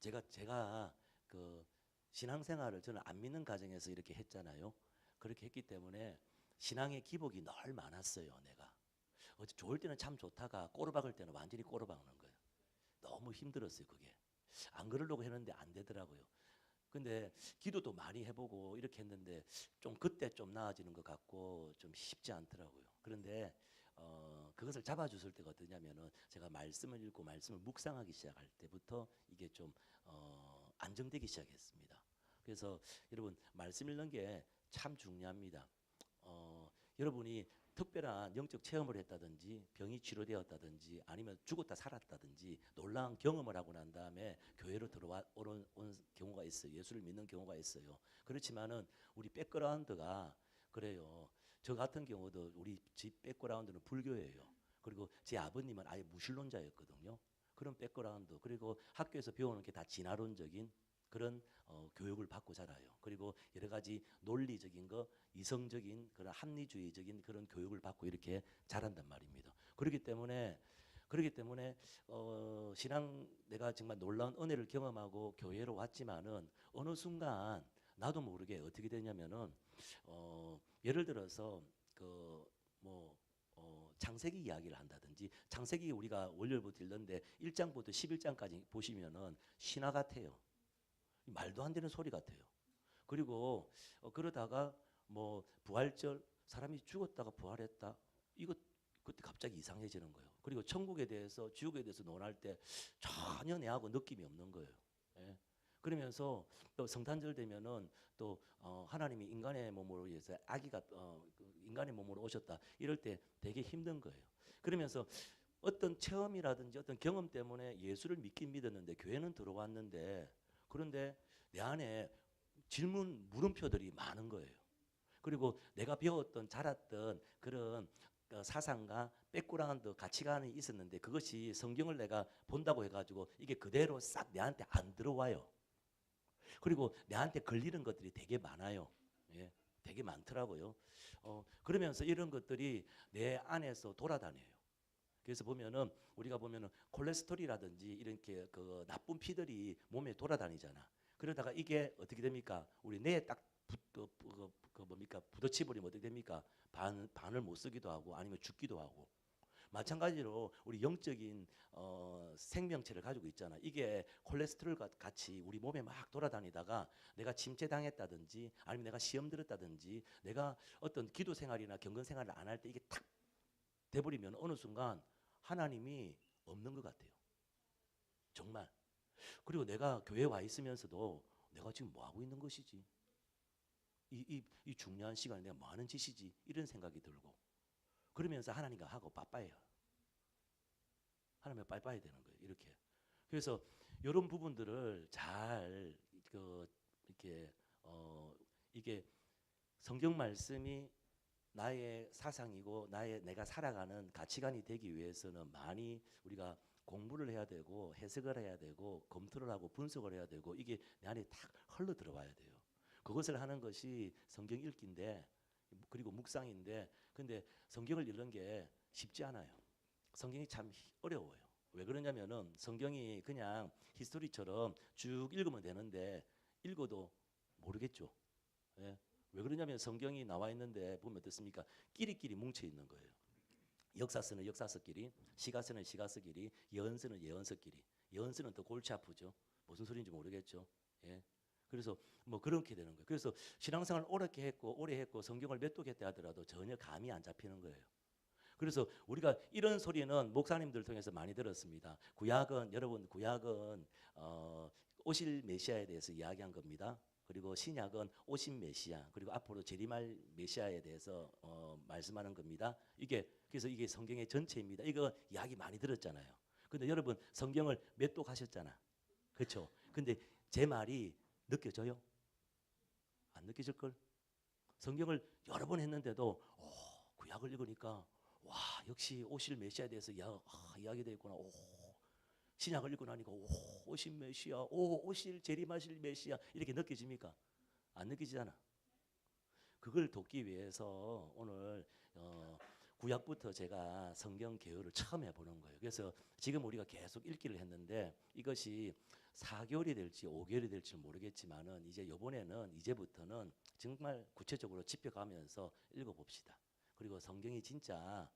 제가 그 신앙생활을 저는 안 믿는 가정에서 이렇게 했잖아요. 그렇게 했기 때문에 신앙의 기복이 늘 많았어요. 내가 어제 좋을 때는 참 좋다가 꼬르박을 때는 완전히 꼬르박는 거예요. 너무 힘들었어요. 그게 안 그러려고 했는데 안 되더라고요. 근데 기도도 많이 해보고 이렇게 했는데 좀 그때 좀 나아지는 것 같고 좀 쉽지 않더라고요. 그런데 그것을 잡아줬을 때가 어떠냐면은 제가 말씀을 읽고 말씀을 묵상하기 시작할 때부터 이게 좀 안정되기 시작했습니다. 그래서 여러분 말씀 읽는 게 참 중요합니다. 여러분이 특별한 영적 체험을 했다든지 병이 치료되었다든지 아니면 죽었다 살았다든지 놀라운 경험을 하고 난 다음에 교회로 들어와 온 경우가 있어요. 예수를 믿는 경우가 있어요. 그렇지만은 우리 백그라운드가 그래요. 저 같은 경우도 우리 집 백그라운드는 불교예요. 그리고 제 아버님은 아예 무신론자였거든요. 그런 백그라운드 그리고 학교에서 배우는 게 다 진화론적인 그런 교육을 받고 자라요. 그리고 여러 가지 논리적인 거, 이성적인 그런 합리주의적인 그런 교육을 받고 이렇게 자란단 말입니다. 그렇기 때문에 신앙 내가 정말 놀라운 은혜를 경험하고 교회로 왔지만은 어느 순간 나도 모르게 어떻게 되냐면은 예를 들어서 그뭐 창세기 이야기를 한다든지 창세기 우리가 월요일부터 읽는데 1장부터 11장까지 보시면은 신화 같아요. 말도 안 되는 소리 같아요. 그리고 그러다가 뭐 부활절 사람이 죽었다가 부활했다. 이거 그때 갑자기 이상해지는 거예요. 그리고 천국에 대해서 지옥에 대해서 논할 때 전혀 내하고 느낌이 없는 거예요. 예. 그러면서 또 성탄절 되면은 또 하나님이 인간의 몸으로 해서 아기가 그 인간의 몸으로 오셨다. 이럴 때 되게 힘든 거예요. 그러면서 어떤 체험이라든지 어떤 경험 때문에 예수를 믿긴 믿었는데 교회는 들어왔는데 그런데 내 안에 질문 물음표들이 많은 거예요. 그리고 내가 배웠던 자랐던 그런 사상과 백그라운드 가치관이 있었는데 그것이 성경을 내가 본다고 해가지고 이게 그대로 싹 내한테 안 들어와요. 그리고 내한테 걸리는 것들이 되게 많아요. 예, 되게 많더라고요. 그러면서 이런 것들이 내 안에서 돌아다녀요. 그래서 보면은 우리가 보면은 콜레스테롤이라든지 이렇게 그 나쁜 피들이 몸에 돌아다니잖아. 그러다가 이게 어떻게 됩니까? 우리 뇌에 딱 뭡니까? 부딪혀 버리면 어떻게 됩니까? 반을 못 쓰기도 하고 아니면 죽기도 하고. 마찬가지로 우리 영적인 생명체를 가지고 있잖아. 이게 콜레스테롤 같이 우리 몸에 막 돌아다니다가 내가 침체당했다든지 아니면 내가 시험 들었다든지 내가 어떤 기도 생활이나 경건 생활을 안 할 때 이게 탁 돼버리면 어느 순간 하나님이 없는 것 같아요. 정말. 그리고 내가 교회에 와 있으면서도 내가 지금 뭐 하고 있는 것이지? 이 중요한 시간에 내가 뭐 하는 짓이지? 이런 생각이 들고. 그러면서 하나님과 하고 빠빠해요. 하나님과 빠빠야 되는 거예요. 이렇게. 그래서 이런 부분들을 잘 이렇게 이게 성경 말씀이 나의 사상이고 내가 살아가는 가치관이 되기 위해서는 많이 우리가 공부를 해야 되고 해석을 해야 되고 검토를 하고 분석을 해야 되고 이게 내 안에 탁 흘러 들어와야 돼요. 그것을 하는 것이 성경 읽기인데 그리고 묵상인데 근데 성경을 읽는 게 쉽지 않아요. 성경이 참 어려워요. 왜 그러냐면은 성경이 그냥 히스토리처럼 쭉 읽으면 되는데 읽어도 모르겠죠. 예. 왜 그러냐면 성경이 나와 있는데 보면 어떻습니까? 끼리끼리 뭉쳐 있는 거예요. 역사서는 역사서끼리, 시가서는 시가서끼리, 예언서는 예언서끼리. 예언서는 더 골치 아프죠. 무슨 소리인지 모르겠죠. 예. 그래서 뭐 그렇게 되는 거예요. 그래서 신앙생활 오래 했고 성경을 몇 독했다 하더라도 전혀 감이 안 잡히는 거예요. 그래서 우리가 이런 소리는 목사님들 통해서 많이 들었습니다. 구약은 여러분 구약은 오실 메시아에 대해서 이야기한 겁니다. 그리고 신약은 오신 메시아 그리고 앞으로 재림할 메시아에 대해서 말씀하는 겁니다. 이게 그래서 이게 성경의 전체입니다. 이거 이야기 많이 들었잖아요. 근데 여러분 성경을 몇 독 하셨잖아. 그렇죠? 근데 제 말이 느껴져요? 안 느껴질 걸? 성경을 여러 번 했는데도 구약을 읽으니까 와 역시 오실 메시아에 대해서 이야기되어 있구나. 신약을 읽고 나니까 오실 메시아, 오실 재림하실 메시아 이렇게 느껴집니까? 안 느끼지잖아. 그걸 돕기 위해서 오늘 구약부터 제가 성경 개요를 처음 해보는 거예요. 그래서 지금 우리가 계속 읽기를 했는데 이것이 4개월이 될지 5개월이 될지 모르겠지만은 이제부터는 정말 구체적으로 짚어가면서 읽어봅시다. 그리고 성경이 진짜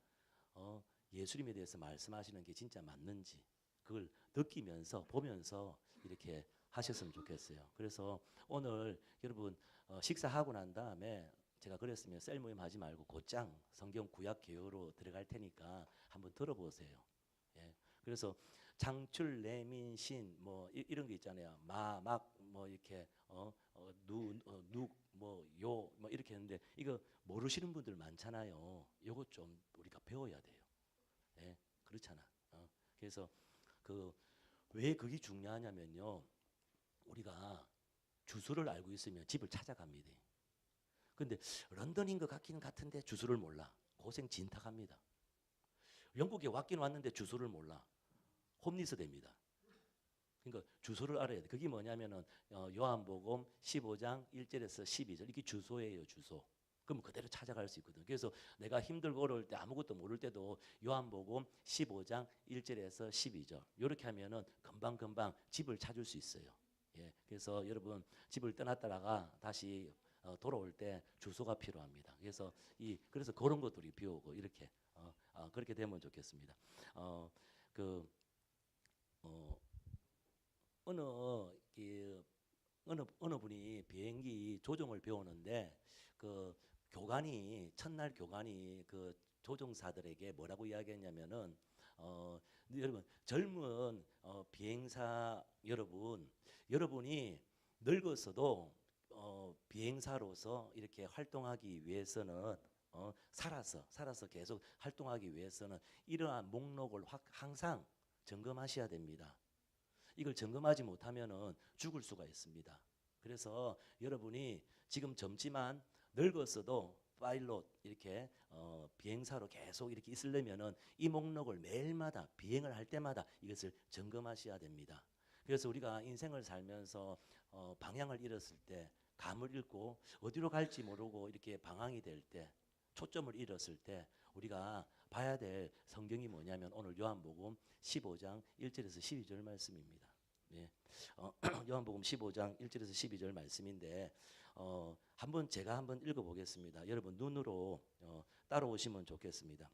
예수님에 대해서 말씀하시는 게 진짜 맞는지 그걸 느끼면서 보면서 이렇게 하셨으면 좋겠어요. 그래서 오늘 여러분 식사하고 난 다음에 제가 그랬으면 셀 모임 하지 말고 곧장 성경 구약 개요로 들어갈 테니까 한번 들어보세요. 예. 그래서 장출, 내민, 신 뭐 이런 게 있잖아요. 막 뭐 이렇게 뭐 요 뭐 이렇게 했는데 이거 모르시는 분들 많잖아요. 요거 좀 우리가 배워야 돼요. 예. 그렇잖아. 그래서 그 왜 그게 중요하냐면요. 우리가 주소를 알고 있으면 집을 찾아갑니다. 근데 런던인 것 같기는 같은데 주소를 몰라. 고생 진탁합니다. 영국에 왔긴 왔는데 주소를 몰라. 홈리스 됩니다. 그러니까 주소를 알아야 돼. 그게 뭐냐면은 요한복음 15장 1절에서 12절 이게 주소예요, 주소. 그럼 그대로 찾아갈 수 있거든. 그래서 내가 힘들고 어려울 때 아무것도 모를 때도 요한복음 15장 1절에서 12절 이렇게 하면은 금방금방 집을 찾을 수 있어요. 예, 그래서 여러분 집을 떠났다가 다시 돌아올 때 주소가 필요합니다. 그래서 그런 것들이 비오고 이렇게 그렇게 되면 좋겠습니다. 그 어, 어느 어느 분이 비행기 조종을 배우는데 그 첫날 교관이 그 조종사들에게 뭐라고 이야기했냐면은 여러분 젊은 비행사 여러분이 늙었어도 비행사로서 이렇게 활동하기 위해서는 살아서 계속 활동하기 위해서는 이러한 목록을 항상 점검하셔야 됩니다. 이걸 점검하지 못하면은 죽을 수가 있습니다. 그래서 여러분이 지금 젊지만 늙었어도 파일럿 이렇게 비행사로 계속 이렇게 있으려면은 이 목록을 매일마다 비행을 할 때마다 이것을 점검하셔야 됩니다. 그래서 우리가 인생을 살면서 방향을 잃었을 때, 감을 잃고 어디로 갈지 모르고 이렇게 방황이 될 때, 초점을 잃었을 때 우리가 봐야 될 성경이 뭐냐면 오늘 요한복음 15장 1절에서 12절 말씀입니다. 네. 요한복음 15장 1절에서 12절 말씀인데 제가 한번 읽어보겠습니다. 여러분 눈으로 따라오시면 좋겠습니다.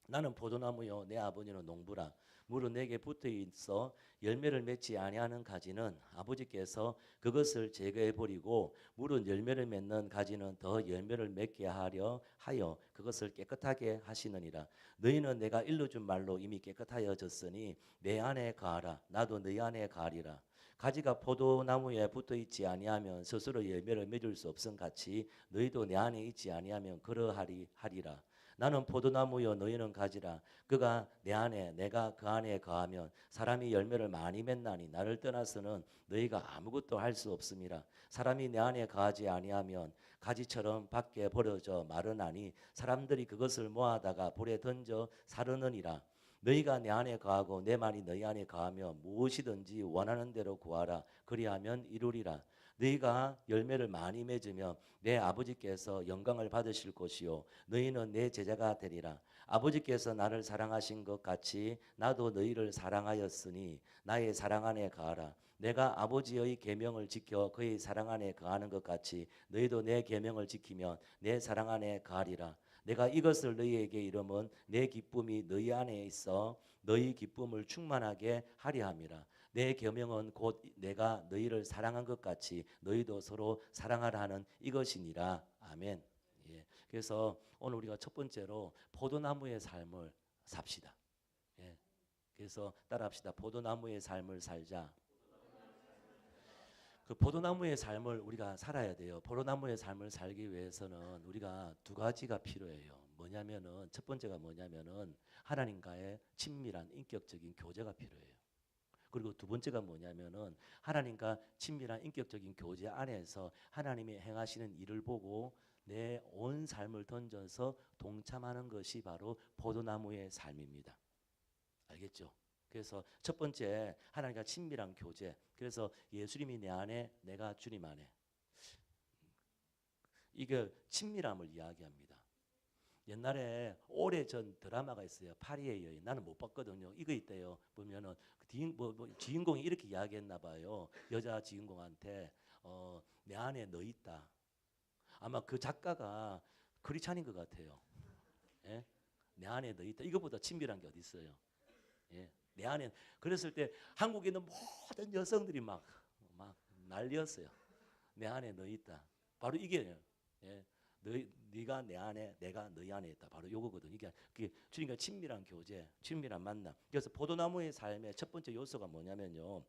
나는 포도나무요 내 아버지는 농부라. 물은 내게 붙어 있어 열매를 맺지 아니하는 가지는 아버지께서 그것을 제거해 버리고 물은 열매를 맺는 가지는 더 열매를 맺게 하여 그것을 깨끗하게 하시느니라. 너희는 내가 일러준 말로 이미 깨끗하여졌으니 내 안에 거하라. 나도 너희 안에 거하리라. 가지가 포도나무에 붙어 있지 아니하면 스스로 열매를 맺을 수 없음 같이 너희도 내 안에 있지 아니하면 그러하리라. 나는 포도나무요 너희는 가지라. 그가 내 안에 내가 그 안에 거하면 사람이 열매를 많이 맺나니 나를 떠나서는 너희가 아무것도 할 수 없음이라. 사람이 내 안에 거하지 아니하면 가지처럼 밖에 버려져 마르나니 사람들이 그것을 모아다가 불에 던져 사르느니라. 너희가 내 안에 거하고 내 말이 너희 안에 거하며 무엇이든지 원하는 대로 구하라. 그리하면 이루리라. 너희가 열매를 많이 맺으면 내 아버지께서 영광을 받으실 것이요 너희는 내 제자가 되리라. 아버지께서 나를 사랑하신 것 같이 나도 너희를 사랑하였으니 나의 사랑 안에 거하라. 내가 아버지의 계명을 지켜 그의 사랑 안에 거하는 것 같이 너희도 내 계명을 지키면 내 사랑 안에 거하리라. 내가 이것을 너희에게 이름은 내 기쁨이 너희 안에 있어 너희 기쁨을 충만하게 하려 함이라. 내 계명은 곧 내가 너희를 사랑한 것 같이 너희도 서로 사랑하라 하는 이것이니라. 아멘. 예. 그래서 오늘 우리가 첫 번째로 포도나무의 삶을 삽시다. 예. 그래서 따라합시다. 포도나무의 삶을 살자. 그 포도나무의 삶을 우리가 살아야 돼요. 포도나무의 삶을 살기 위해서는 우리가 두 가지가 필요해요. 뭐냐면은 첫 번째가 뭐냐면은 하나님과의 친밀한 인격적인 교제가 필요해요. 그리고 두 번째가 뭐냐면은 하나님과 친밀한 인격적인 교제 안에서 하나님이 행하시는 일을 보고 내 온 삶을 던져서 동참하는 것이 바로 포도나무의 삶입니다. 알겠죠? 그래서 첫 번째 하나님과 친밀한 교제. 그래서 예수님이 내 안에 내가 주님 안에. 이게 친밀함을 이야기합니다. 옛날에 오래전 드라마가 있어요. 파리의 여인. 나는 못 봤거든요. 이거 있대요. 보면은 뭐 주인공이 이렇게 이야기했나 봐요. 여자 주인공한테 내 안에 너 있다. 아마 그 작가가 크리찬인 것 같아요. 예? 내 안에 너 있다. 이거보다 친밀한 게 어디 있어요? 예? 내 안에. 그랬을 때 한국에 있는 모든 여성들이 막 난리였어요. 내 안에 너 있다. 바로 이게 예. 네가 내 안에, 내가 너희 안에 있다. 바로 요거거든. 이게 주님과 친밀한 교제, 친밀한 만남. 그래서 포도나무의 삶의 첫 번째 요소가 뭐냐면요,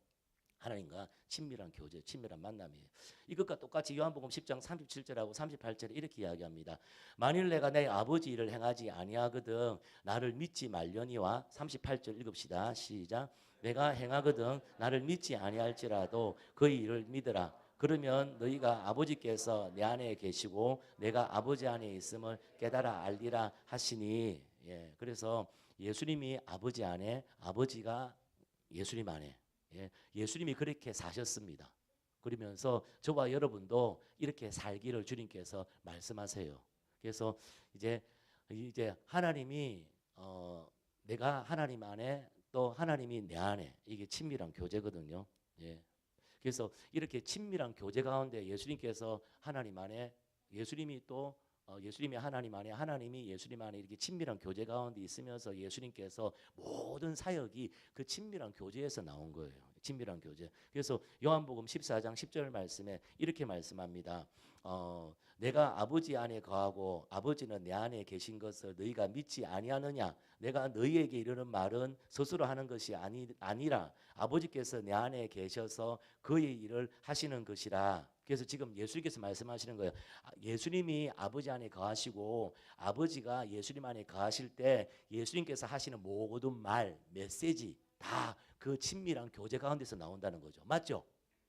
하나님과 친밀한 교제, 친밀한 만남이에요. 이것과 똑같이 요한복음 10장 37절하고 38절에 이렇게 이야기합니다. 만일 내가 내 아버지 일을 행하지 아니하거든 나를 믿지 말려니와. 38절 읽읍시다. 시작. 내가 행하거든 나를 믿지 아니할지라도 그의 일을 믿으라. 그러면 너희가 아버지께서 내 안에 계시고 내가 아버지 안에 있음을 깨달아 알리라 하시니. 예, 그래서 예수님이 아버지 안에, 아버지가 예수님 안에. 예, 예수님이 그렇게 사셨습니다. 그러면서 저와 여러분도 이렇게 살기를 주님께서 말씀하세요. 그래서 이제 하나님이 내가 하나님 안에, 또 하나님이 내 안에, 이게 친밀한 교제거든요. 예. 그래서 이렇게 친밀한 교제 가운데 예수님께서 하나님 안에, 예수님이 또 예수님이 하나님 안에, 하나님이 예수님 안에 이렇게 친밀한 교제 가운데 있으면서 예수님께서 모든 사역이 그 친밀한 교제에서 나온 거예요. 친밀한 교제. 그래서 요한복음 14장 10절 말씀에 이렇게 말씀합니다. 내가 아버지 안에 거하고 아버지는 내 안에 계신 것을 너희가 믿지 아니하느냐? 내가 너희에게 이르는 말은 스스로 하는 것이 아니라 아버지께서 내 안에 계셔서 그의 일을 하시는 것이라. 그래서 지금 예수님께서 말씀하시는 거예요. 예수님이 아버지 안에 거하시고 아버지가 예수님 안에 거하실 때 예수님께서 하시는 모든 말, 메시지 다 그 친밀한 교제 가운데서 나온다는 거죠. 맞죠?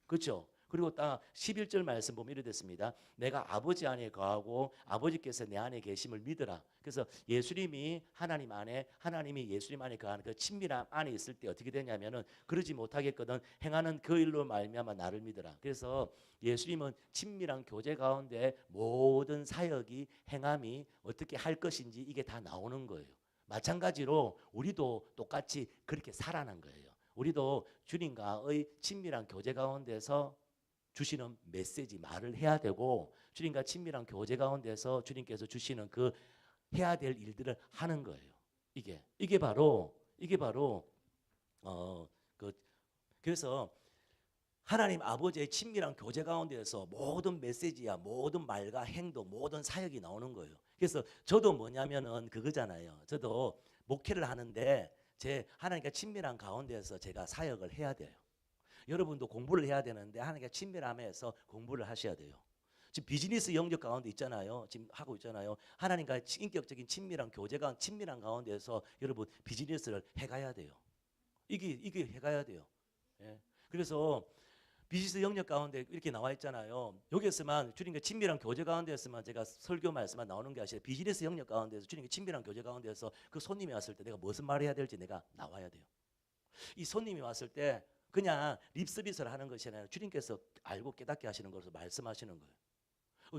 그렇죠? 그리고 딱 11절 말씀 보면 이렇게 됐습니다. 내가 아버지 안에 거하고 아버지께서 내 안에 계심을 믿으라. 그래서 예수님이 하나님 안에, 하나님이 예수님 안에 거하는 그 친밀함 안에 있을 때 어떻게 되냐면은 그러지 못하겠거든 행하는 그 일로 말미암아 나를 믿으라. 그래서 예수님은 친밀한 교제 가운데 모든 사역이, 행함이 어떻게 할 것인지 이게 다 나오는 거예요. 마찬가지로 우리도 똑같이 그렇게 살아난 거예요. 우리도 주님과의 친밀한 교제 가운데서 주시는 메시지, 말을 해야 되고, 주님과 친밀한 교제 가운데서 주님께서 주시는 그 해야 될 일들을 하는 거예요. 이게 바로 그래서 하나님 아버지의 친밀한 교제 가운데서 모든 메시지야, 모든 말과 행동, 모든 사역이 나오는 거예요. 그래서 저도 뭐냐면은 그거잖아요. 저도 목회를 하는데 제 하나님과 친밀한 가운데서 제가 사역을 해야 돼요. 여러분도 공부를 해야 되는데 하나님과 친밀함에서 공부를 하셔야 돼요. 지금 비즈니스 영역 가운데 있잖아요. 지금 하고 있잖아요. 하나님과 인격적인 친밀한 교제가, 친밀한 가운데서 여러분 비즈니스를 해가야 돼요. 이게 해가야 돼요. 예. 그래서 비즈니스 영역 가운데 이렇게 나와 있잖아요. 여기에서만 주님과 친밀한 교제 가운데서만 제가 설교 말씀만 나오는 게 아니라 비즈니스 영역 가운데서 주님과 친밀한 교제 가운데서 그 손님이 왔을 때 내가 무슨 말을 해야 될지 내가 나와야 돼요. 이 손님이 왔을 때 그냥 립서비스를 하는 것이 아니라 주님께서 알고 깨닫게 하시는 것으로 말씀하시는 거예요.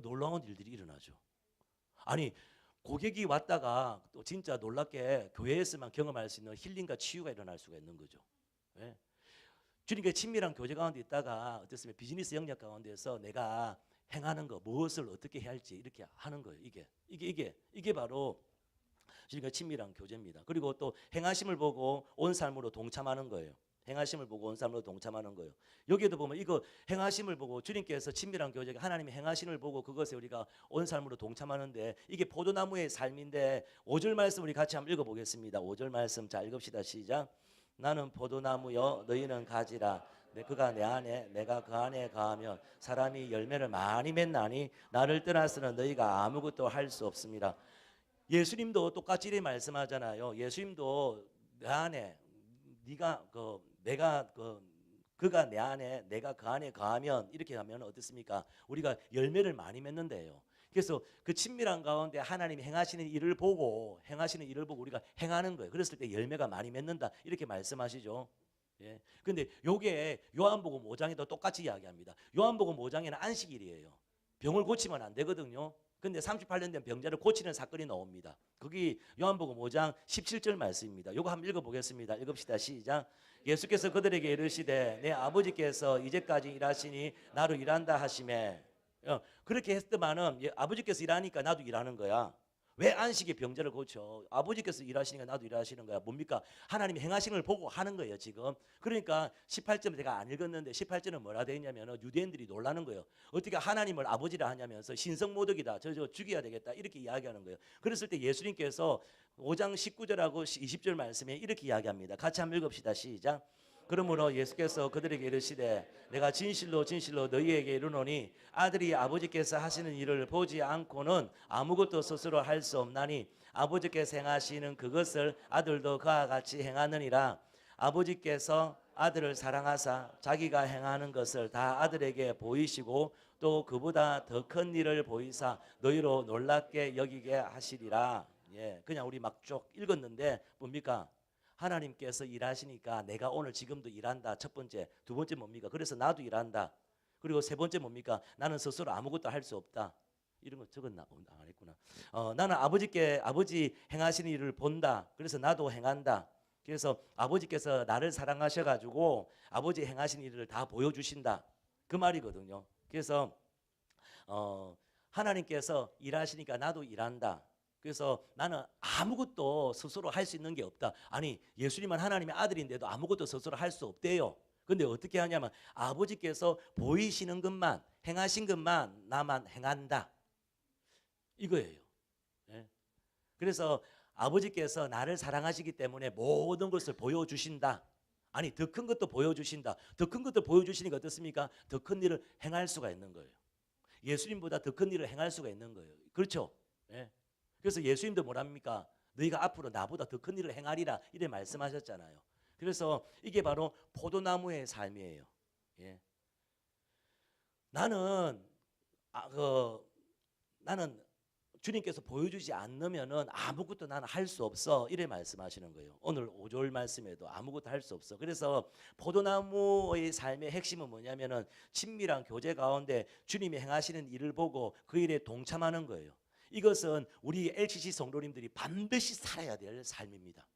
놀라운 일들이 일어나죠. 아니 고객이 왔다가 또 진짜 놀랍게 교회에서만 경험할 수 있는 힐링과 치유가 일어날 수가 있는 거죠. 네? 주님께 친밀한 교제 가운데 있다가 어떻습니까? 비즈니스 영역 가운데서 내가 행하는 거, 무엇을 어떻게 해야 할지 이렇게 하는 거예요. 이게 바로 주님과 친밀한 교제입니다. 그리고 또 행하심을 보고 온 삶으로 동참하는 거예요. 행하심을 보고 온 삶으로 동참하는 거예요. 여기에도 보면 이거 행하심을 보고 주님께서 친밀한 교제가 하나님의 행하심을 보고 그것에 우리가 온 삶으로 동참하는데 이게 포도나무의 삶인데 5절 말씀 우리 같이 한번 읽어보겠습니다. 5절 말씀 자 읽읍시다. 시작. 나는 포도나무여 너희는 가지라. 그가 내 안에 내가 그 안에 거하면 사람이 열매를 많이 맺나니 나를 떠나서는 너희가 아무것도 할 수 없습니다. 예수님도 똑같이 이렇게 말씀하잖아요. 예수님도 내 안에 그가 내 안에 내가 그 안에 거하면 이렇게 하면 어떻습니까? 우리가 열매를 많이 맺는데요. 그래서 그 친밀한 가운데 하나님이 행하시는 일을 보고 우리가 행하는 거예요. 그랬을 때 열매가 많이 맺는다 이렇게 말씀하시죠. 예. 근데 요게 요한복음 5장에도 똑같이 이야기합니다. 요한복음 5장에는 안식일이에요. 병을 고치면 안 되거든요. 근데 38년 된 병자를 고치는 사건이 나옵니다. 거기 요한복음 5장 17절 말씀입니다. 요거 한번 읽어보겠습니다. 읽읍시다. 시작. 예수께서 그들에게 이르시되 내 아버지께서 이제까지 일하시니 나로 일한다 하시매. 그렇게 했더만은 아버지께서 일하니까 나도 일하는 거야. 왜 안식에 병자를 고쳐? 아버지께서 일하시니까 나도 일하시는 거야. 뭡니까? 하나님이 행하시는 걸 보고 하는 거예요, 지금. 그러니까 18절 제가 안 읽었는데 18절은 뭐라 되어 있냐면 유대인들이 놀라는 거예요. 어떻게 하나님을 아버지라 하냐면서 신성모독이다. 저 죽여야 되겠다. 이렇게 이야기하는 거예요. 그랬을 때 예수님께서 5장 19절하고 20절 말씀에 이렇게 이야기합니다. 같이 한번 읽읍시다. 시작. 그러므로 예수께서 그들에게 이르시되 내가 진실로 진실로 너희에게 이르노니 아들이 아버지께서 하시는 일을 보지 않고는 아무것도 스스로 할 수 없나니 아버지께서 행하시는 그것을 아들도 그와 같이 행하느니라. 아버지께서 아들을 사랑하사 자기가 행하는 것을 다 아들에게 보이시고 또 그보다 더 큰 일을 보이사 너희로 놀랍게 여기게 하시리라. 그냥 우리 막 쭉 읽었는데 뭡니까? 하나님께서 일하시니까 내가 오늘 지금도 일한다. 첫 번째. 두 번째 뭡니까? 그래서 나도 일한다. 그리고 세 번째 뭡니까? 나는 스스로 아무것도 할 수 없다. 이런 거 적었나? 안 했구나. 나는 아버지 행하시는 일을 본다. 그래서 나도 행한다. 그래서 아버지께서 나를 사랑하셔가지고 아버지 행하시는 일을 다 보여주신다. 그 말이거든요. 그래서 하나님께서 일하시니까 나도 일한다. 그래서 나는 아무것도 스스로 할 수 있는 게 없다. 아니, 예수님은 하나님의 아들인데도 아무것도 스스로 할 수 없대요. 근데 어떻게 하냐면 아버지께서 보이시는 것만, 행하신 것만 나만 행한다. 이거예요. 그래서 아버지께서 나를 사랑하시기 때문에 모든 것을 보여주신다. 아니, 더 큰 것도 보여주신다. 더 큰 것도 보여주시니까 어떻습니까? 더 큰 일을 행할 수가 있는 거예요. 예수님보다 더 큰 일을 행할 수가 있는 거예요. 그렇죠? 그래서 예수님도 뭐랍니까? 너희가 앞으로 나보다 더 큰 일을 행하리라 이래 말씀하셨잖아요. 그래서 이게 바로 포도나무의 삶이에요. 나는 주님께서 보여주지 않으면은 아무것도 나는 할 수 없어 이래 말씀하시는 거예요. 오늘 5절 말씀에도 아무것도 할 수 없어. 그래서 포도나무의 삶의 핵심은 뭐냐면은 친밀한 교제 가운데 주님이 행하시는 일을 보고 그 일에 동참하는 거예요. 이것은 우리 LCC 성도님들이 반드시 살아야 될 삶입니다.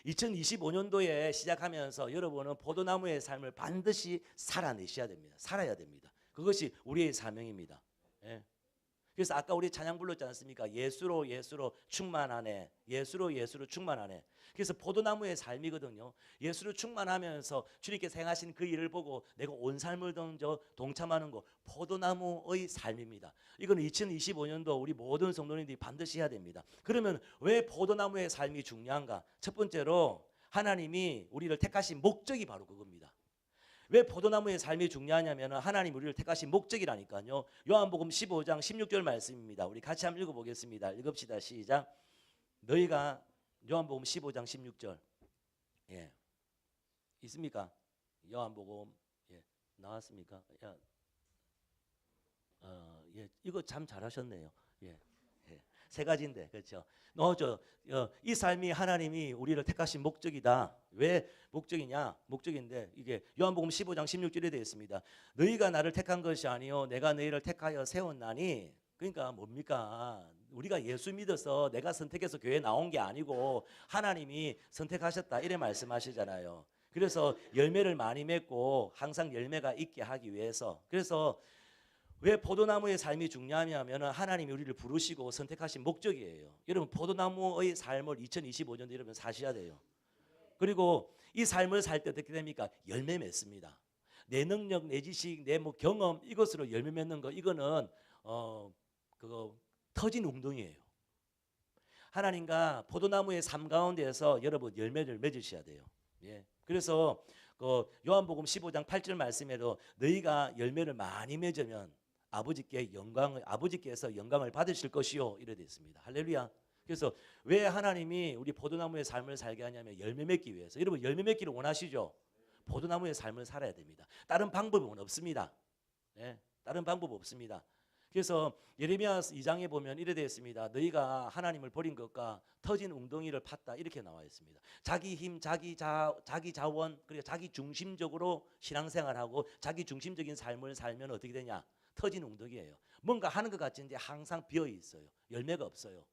2025년도에 시작하면서 여러분은 포도나무의 삶을 반드시 살아내셔야 됩니다. 살아야 됩니다. 그것이 우리의 사명입니다. 그래서 아까 우리 찬양 불렀지 않습니까? 예수로 충만하네. 예수로 충만하네. 그래서 포도나무의 삶이거든요. 예수로 충만하면서 주님께서 행하신 그 일을 보고 내가 온 삶을 던져 동참하는 거 포도나무의 삶입니다. 이건 2025년도 우리 모든 성도님들이 반드시 해야 됩니다. 그러면 왜 포도나무의 삶이 중요한가? 첫 번째로 하나님이 우리를 택하신 목적이 바로 그겁니다. 왜 포도나무의 삶이 중요하냐면 하나님 우리를 택하신 목적이라니까요. 요한복음 15장 16절 말씀입니다. 우리 같이 한번 읽어보겠습니다. 읽읍시다. 시작. 너희가 요한복음 15장 16절 있습니까? 요한복음 나왔습니까? 이거 참 잘하셨네요. 세 가지인데 그렇죠. 이 삶이 하나님이 우리를 택하신 목적이다. 왜 목적이냐? 목적인데 이게 요한복음 15장 16절에 되어 있습니다. 너희가 나를 택한 것이 아니요 내가 너희를 택하여 세웠나니. 그러니까 뭡니까? 우리가 예수 믿어서 내가 선택해서 교회에 나온 게 아니고 하나님이 선택하셨다 이래 말씀하시잖아요. 그래서 열매를 많이 맺고 항상 열매가 있게 하기 위해서. 그래서 왜 포도나무의 삶이 중요하냐면 하나님이 우리를 부르시고 선택하신 목적이에요. 여러분 포도나무의 삶을 2025년도 여러분 사셔야 돼요. 그리고 이 삶을 살 때 어떻게 됩니까? 열매 맺습니다. 내 능력, 내 지식, 내 경험 이것으로 열매 맺는 거 이거는 그거 터진 웅덩이에요. 하나님과 포도나무의 삶 가운데에서 여러분 열매를 맺으셔야 돼요. 그래서 요한복음 15장 8절 말씀에도 너희가 열매를 많이 맺으면 아버지께서 영광을 받으실 것이요 이래 되어 있습니다. 할렐루야. 그래서 왜 하나님이 우리 포도나무의 삶을 살게 하냐면 열매 맺기 위해서. 여러분 열매 맺기를 원하시죠? 포도나무의 삶을 살아야 됩니다. 다른 방법은 없습니다. 다른 방법 없습니다. 그래서 예레미야 2장에 보면 이래 되어 있습니다. 너희가 하나님을 버린 것과 터진 웅덩이를 팠다 이렇게 나와 있습니다. 자기 힘, 자기 자원, 그리고 자기 중심적으로 신앙생활하고 자기 중심적인 삶을 살면 어떻게 되냐? 터진 웅덩이예요. 뭔가 하는 것 같은데 항상 비어 있어요. 열매가 없어요.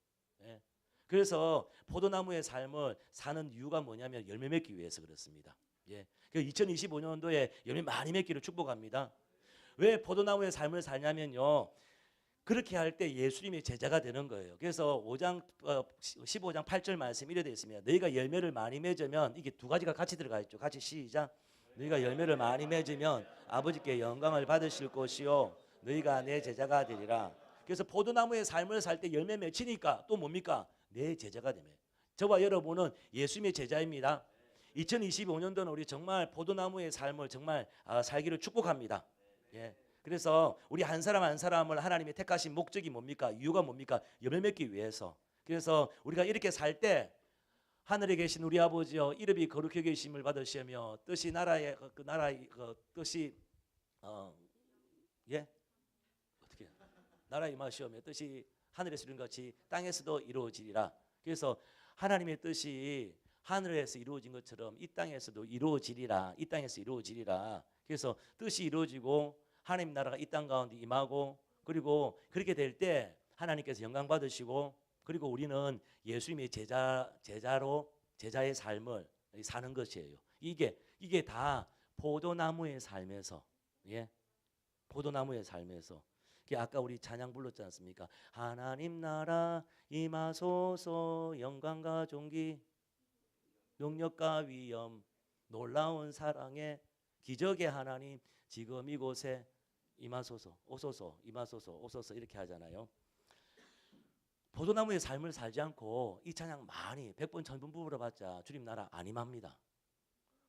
예. 그래서 포도나무의 삶을 사는 이유가 뭐냐면 열매 맺기 위해서 그렇습니다. 예. 2025년도에 열매 많이 맺기를 축복합니다. 왜 포도나무의 삶을 살냐면요. 그렇게 할 때 예수님의 제자가 되는 거예요. 그래서 15장 8절 말씀 이래 되어 있습니다. 너희가 열매를 많이 맺으면 이게 두 가지가 같이 들어가 있죠. 같이 시작. 너희가 열매를 많이 맺으면 아버지께 영광을 받으실 것이요 너희가 내 제자가 되리라. 그래서 포도나무의 삶을 살 때 열매 맺히니까 또 뭡니까? 내 제자가 되며. 저와 여러분은 예수님의 제자입니다. 2025년도는 우리 정말 포도나무의 삶을 정말 살기를 축복합니다. 예. 그래서 우리 한 사람 한 사람을 하나님이 택하신 목적이 뭡니까? 이유가 뭡니까? 열매 맺기 위해서. 그래서 우리가 이렇게 살 때 하늘에 계신 우리 아버지여 이름이 거룩히 계심을 받으시며 뜻이 나라의 그 나라의 그 뜻이 예 어떻게 나라의 임하시오며 뜻이 하늘에서 이룬 같이 땅에서도 이루어지리라. 그래서 하나님의 뜻이 하늘에서 이루어진 것처럼 이 땅에서도 이루어지리라. 이 땅에서 이루어지리라. 그래서 뜻이 이루어지고 하나님 나라가 이 땅 가운데 임하고 그리고 그렇게 될 때 하나님께서 영광 받으시고 그리고 우리는 예수님의 제자로 제자의 삶을 사는 것이에요. 이게 다 포도나무의 삶에서 예. 포도나무의 삶에서 아까 우리 찬양 불렀지 않습니까? 하나님 나라 임하소서 영광과 존귀 능력과 위엄 놀라운 사랑의 기적의 하나님 지금 이곳에 임하소서 오소서 임하소서 오소서 이렇게 하잖아요. 포도나무의 삶을 살지 않고 이 찬양 많이 100번 1000번 부르봤자 주님 나라 안 임합니다.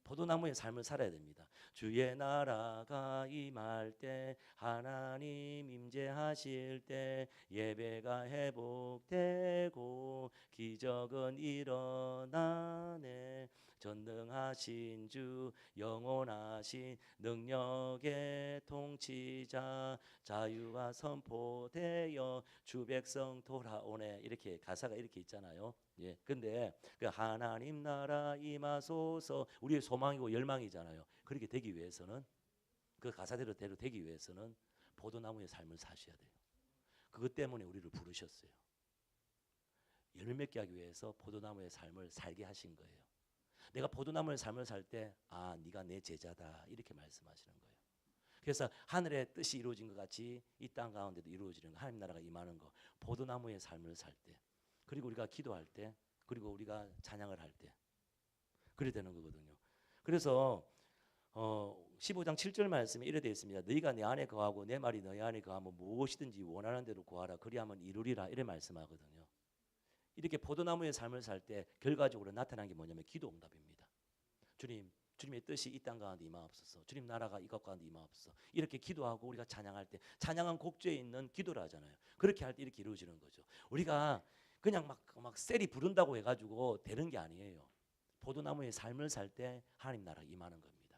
포도나무의 삶을 살아야 됩니다. 주의 나라가 임할 때 하나님 임재하실 때 예배가 회복되고 기적은 일어나네. 전능하신 주 영원하신 능력의 통치자 자유가 선포되어 주 백성 돌아오네. 이렇게 가사가 이렇게 있잖아요. 예. 근데 그 하나님 나라 임하소서 우리의 소망이고 열망이잖아요. 그렇게 되기 위해서는 그 가사대로 되기 위해서는 포도나무의 삶을 사셔야 돼요. 그것 때문에 우리를 부르셨어요. 열매 맺게 하기 위해서 포도나무의 삶을 살게 하신 거예요. 내가 포도나무의 삶을 살 때 네가 내 제자다 이렇게 말씀하시는 거예요. 그래서 하늘의 뜻이 이루어진 것 같이 이 땅 가운데도 이루어지는 거, 하나님 나라가 임하는 거, 포도나무의 삶을 살 때, 그리고 우리가 기도할 때, 그리고 우리가 찬양을 할 때, 그래 되는 거거든요. 그래서 15장 7절 말씀에 이래 되어 있습니다. 너희가 내 안에 거하고 내 말이 너희 안에 거하면 무엇이든지 원하는 대로 구하라 그리하면 이루리라 이래 말씀하거든요. 이렇게 포도나무의 삶을 살 때 결과적으로 나타난 게 뭐냐면 기도 응답입니다. 주님의 뜻이 이 땅 가운데 임하옵소서. 주님 나라가 이것 가운데 임하옵소서. 이렇게 기도하고 우리가 찬양할 때 찬양은 곡조에 있는 기도를 하잖아요. 그렇게 할 때 이렇게 이루어지는 거죠. 우리가 그냥 막 셀이 부른다고 해가지고 되는 게 아니에요. 포도나무의 삶을 살 때 하나님 나라 임하는 겁니다.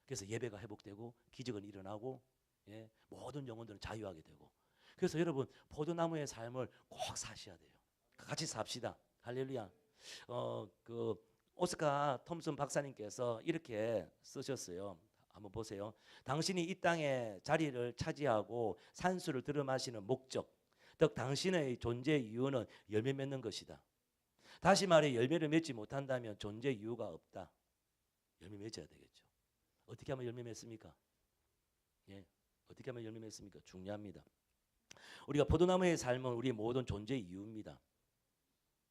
그래서 예배가 회복되고 기적은 일어나고 예, 모든 영혼들은 자유하게 되고 그래서 여러분 포도나무의 삶을 꼭 사셔야 돼요. 같이 삽시다. 할렐루야. 그 오스카 톰슨 박사님께서 이렇게 쓰셨어요. 한번 보세요. 당신이 이 땅에 자리를 차지하고 산수를 들어마시는 목적, 즉 당신의 존재 이유는 열매 맺는 것이다. 다시 말해 열매를 맺지 못한다면 존재 이유가 없다. 열매 맺어야 되겠죠. 어떻게 하면 열매 맺습니까? 예, 어떻게 하면 열매 맺습니까? 중요합니다. 우리가 포도나무의 삶은 우리의 모든 존재 이유입니다.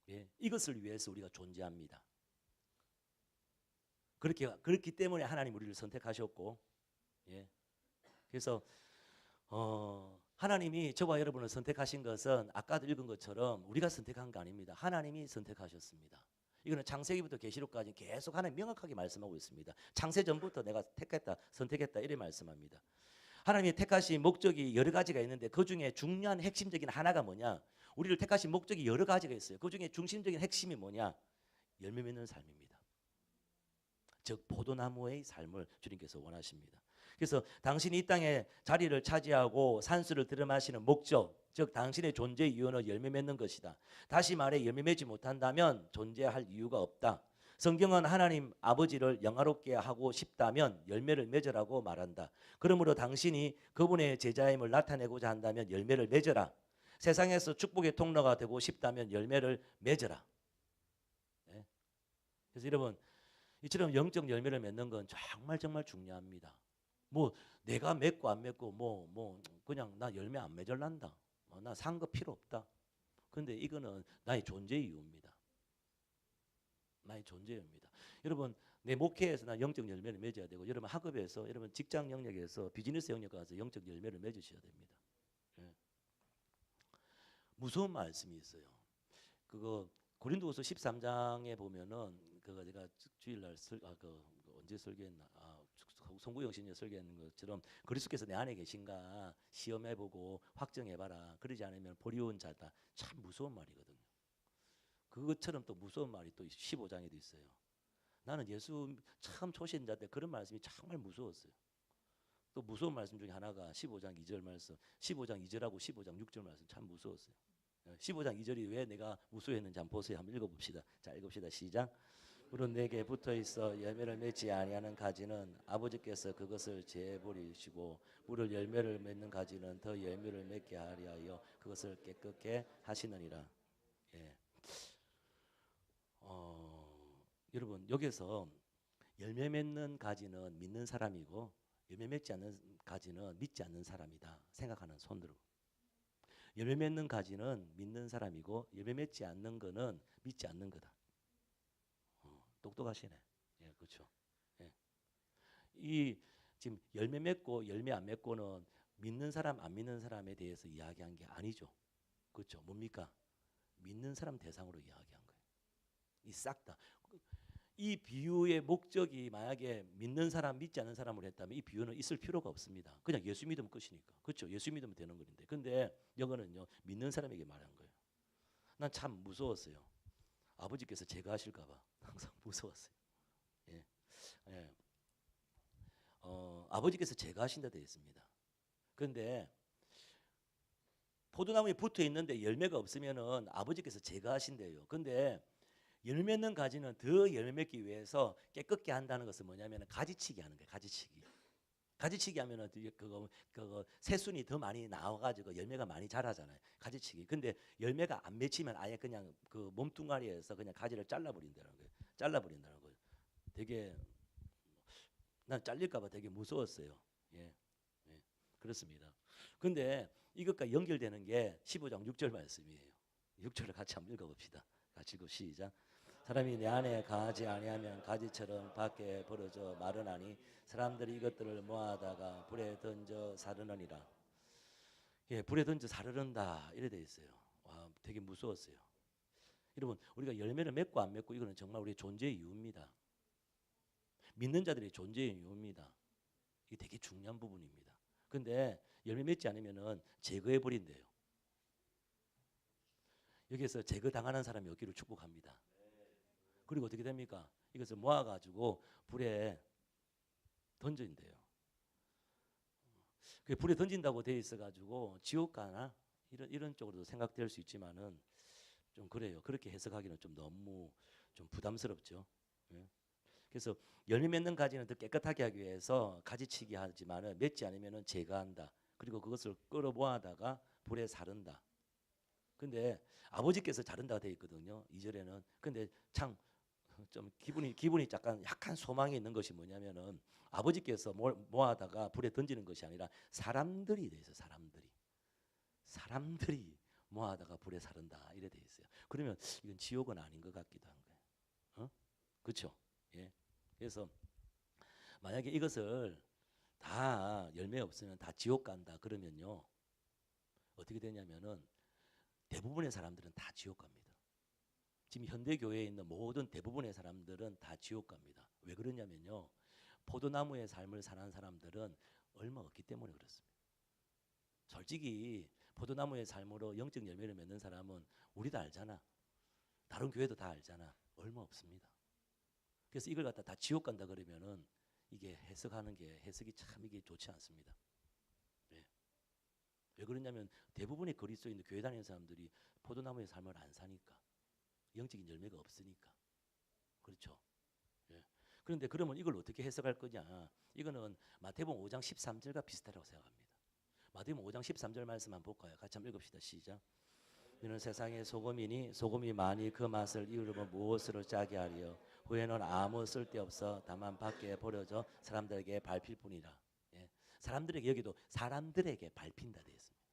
예, 이것을 위해서 우리가 존재합니다. 그렇기 때문에 하나님 우리를 선택하셨고, 예, 그래서 하나님이 저와 여러분을 선택하신 것은 아까도 읽은 것처럼 우리가 선택한 거 아닙니다. 하나님이 선택하셨습니다. 이거는 창세기부터 계시록까지 계속 하나님 명확하게 말씀하고 있습니다. 창세 전부터 내가 택했다, 선택했다 이렇게 말씀합니다. 하나님이 택하신 목적이 여러 가지가 있는데 그 중에 중요한 핵심적인 하나가 뭐냐? 우리를 택하신 목적이 여러 가지가 있어요. 그 중에 중심적인 핵심이 뭐냐? 열매 맺는 삶입니다. 즉 포도나무의 삶을 주님께서 원하십니다. 그래서 당신이 이 땅에 자리를 차지하고 산수를 들여마시는 목적, 즉 당신의 존재 이유는 열매 맺는 것이다. 다시 말해 열매 맺지 못한다면 존재할 이유가 없다. 성경은 하나님 아버지를 영화롭게 하고 싶다면 열매를 맺으라고 말한다. 그러므로 당신이 그분의 제자임을 나타내고자 한다면 열매를 맺어라. 세상에서 축복의 통로가 되고 싶다면 열매를 맺어라. 네. 그래서 여러분 이처럼 영적 열매를 맺는 건 정말 정말 중요합니다. 뭐 내가 맺고 안 맺고 뭐 그냥 나 열매 안 맺을란다. 나 산 거 필요 없다. 근데 이거는 나의 존재 이유입니다. 나의 존재 이유입니다. 여러분 내 목회에서 나 영적 열매를 맺어야 되고 여러분 학업에서 여러분 직장 영역에서 비즈니스 영역 가서 영적 열매를 맺으셔야 됩니다. 예. 무서운 말씀이 있어요. 그거 고린도후서 13장에 보면은 그거 제가 주일날 언제 설교했나? 송구영 신녀 설교했는 것처럼 그리스도께서 내 안에 계신가 시험해보고 확정해봐라. 그러지 않으면 버리운 자다. 참 무서운 말이거든요. 그것처럼 또 무서운 말이 또 15장에도 있어요. 나는 예수 참 초신자 때 그런 말씀이 정말 무서웠어요. 또 무서운 말씀 중에 하나가 15장 2절 말씀, 15장 2절하고 15장 6절 말씀 참 무서웠어요. 15장 2절이 왜 내가 무서워했는지 한번 보세요. 한번 읽어봅시다. 자, 읽읍시다. 시작. 물은 내게 붙어있어 열매를 맺지 아니하는 가지는 아버지께서 그것을 제버리시고 물을 열매를 맺는 가지는 더 열매를 맺게 하려 하여 그것을 깨끗게 하시느니라. 예. 여러분 여기서 열매 맺는 가지는 믿는 사람이고 열매 맺지 않는 가지는 믿지 않는 사람이다 생각하는 손 들고. 열매 맺는 가지는 믿는 사람이고 열매 맺지 않는 거는 믿지 않는 거다. 똑똑하시네. 예, 그렇죠. 예. 이 지금 열매 맺고 열매 안 맺고는 믿는 사람 안 믿는 사람에 대해서 이야기한 게 아니죠. 그렇죠. 뭡니까? 믿는 사람 대상으로 이야기한 거예요. 이 싹 다. 이 비유의 목적이 만약에 믿는 사람 믿지 않는 사람으로 했다면 이 비유는 있을 필요가 없습니다. 그냥 예수 믿으면 끝이니까. 그렇죠. 예수 믿으면 되는 건데. 근데 이거는요. 믿는 사람에게 말한 거예요. 난 참 무서웠어요. 아버지께서 제가 하실까 봐 항상 무서웠어요. 예. 예. 아버지께서 제가 하신다 되어 있습니다. 근데 포도나무에 붙어 있는데 열매가 없으면은 아버지께서 제가 하신대요. 근데 열매 맺는 가지는 더 열매 맺기 위해서 깨끗게 한다는 것은 뭐냐면 가지치기 하는 거예요. 가지치기. 가지치기 하면은 그거 새순이 더 많이 나와가지고 열매가 많이 자라잖아요. 가지치기. 근데 열매가 안 맺히면 아예 그냥 그 몸뚱아리에서 그냥 가지를 잘라버린다는 거예요. 잘라버린다는 거예요. 되게 난 잘릴까봐 되게 무서웠어요. 예, 예, 그렇습니다. 근데 이것과 연결되는 게 15장 6절 말씀이에요. 6절을 같이 한번 읽어봅시다. 같이 읽고 시작. 사람이 내 안에 강하지 아니하면 가지처럼 밖에 벌어져 마르나니 사람들이 이것들을 모아다가 불에 던져 사르느니라. 예, 불에 던져 사르른다 이래 돼 있어요. 와, 되게 무서웠어요. 여러분, 우리가 열매를 맺고 안 맺고 이거는 정말 우리의 존재의 이유입니다. 믿는 자들의 존재의 이유입니다. 이게 되게 중요한 부분입니다. 근데 열매 맺지 않으면은 제거해 버린대요. 여기서 제거 당하는 사람이 여기를 축복합니다. 그리고 어떻게 됩니까? 이것을 모아가지고 불에 던진대요. 그 불에 던진다고 돼 있어가지고 지옥 가나 이런 쪽으로도 생각될 수 있지만은 좀 그래요. 그렇게 해석하기는 좀 너무 좀 부담스럽죠. 예? 그래서 열매 맺는 가지는 더 깨끗하게 하기 위해서 가지치기 하지만은 맺지 않으면은 제거한다. 그리고 그것을 끌어 모아다가 불에 사른다. 근데 아버지께서 자른다고 돼 있거든요. 2절에는. 근데 참 좀 기분이 약간 소망이 있는 것이 뭐냐면은 아버지께서 모아다가 불에 던지는 것이 아니라 사람들이 돼 있어요. 사람들이 모아다가 불에 사른다 이래 돼 있어요. 그러면 이건 지옥은 아닌 것 같기도 한 거예요. 그렇죠? 예. 그래서 만약에 이것을 다 열매 없으면 다 지옥 간다 그러면요 어떻게 되냐면은 대부분의 사람들은 다 지옥 갑니다. 지금 현대 교회에 있는 모든 대부분의 사람들은 다 지옥 갑니다. 왜 그러냐면요 포도나무의 삶을 사는 사람들은 얼마 없기 때문에 그렇습니다. 솔직히 포도나무의 삶으로 영적 열매를 맺는 사람은 우리도 알잖아. 다른 교회도 다 알잖아. 얼마 없습니다. 그래서 이걸 갖다 다 지옥 간다 그러면은 이게 해석하는 게 해석이 참 이게 좋지 않습니다. 예. 왜 그러냐면 대부분의 그리스도 있는 교회 다니는 사람들이 포도나무의 삶을 안 사니까 영적인 열매가 없으니까 그렇죠. 예. 그런데 그러면 이걸 어떻게 해석할 거냐? 이거는 마태복음 5장 13절과 비슷하다고 생각합니다. 마태복음 5장 13절 말씀 한번 볼까요? 같이 한번 읽읍시다. 시작. 너는 세상의 소금이니 소금이 많이 그 맛을 이으려면 무엇으로 짜게 하리요? 후에는 아무 쓸데없어 다만 밖에 버려져 사람들에게 밟힐 뿐이라. 예. 사람들에게 여기도 사람들에게 밟힌다 되어 있습니다.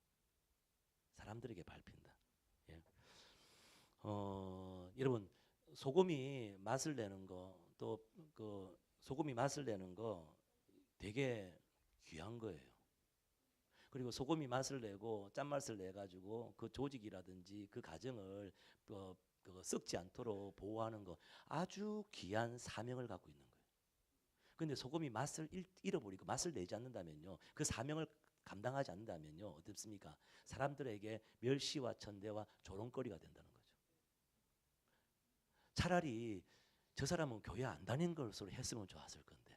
사람들에게 밟힌다. 예. 여러분 소금이 맛을 내는 거 또 그 소금이 맛을 내는 거 되게 귀한 거예요. 그리고 소금이 맛을 내고 짠맛을 내 가지고 그 조직이라든지 그 가정을 그 썩지 않도록 보호하는 거 아주 귀한 사명을 갖고 있는 거예요. 근데 소금이 맛을 잃어버리고 맛을 내지 않는다면요, 그 사명을 감당하지 않는다면요, 어떻습니까? 사람들에게 멸시와 천대와 조롱거리가 된다는 거죠. 차라리 저 사람은 교회 안 다니는 것으로 했으면 좋았을 건데,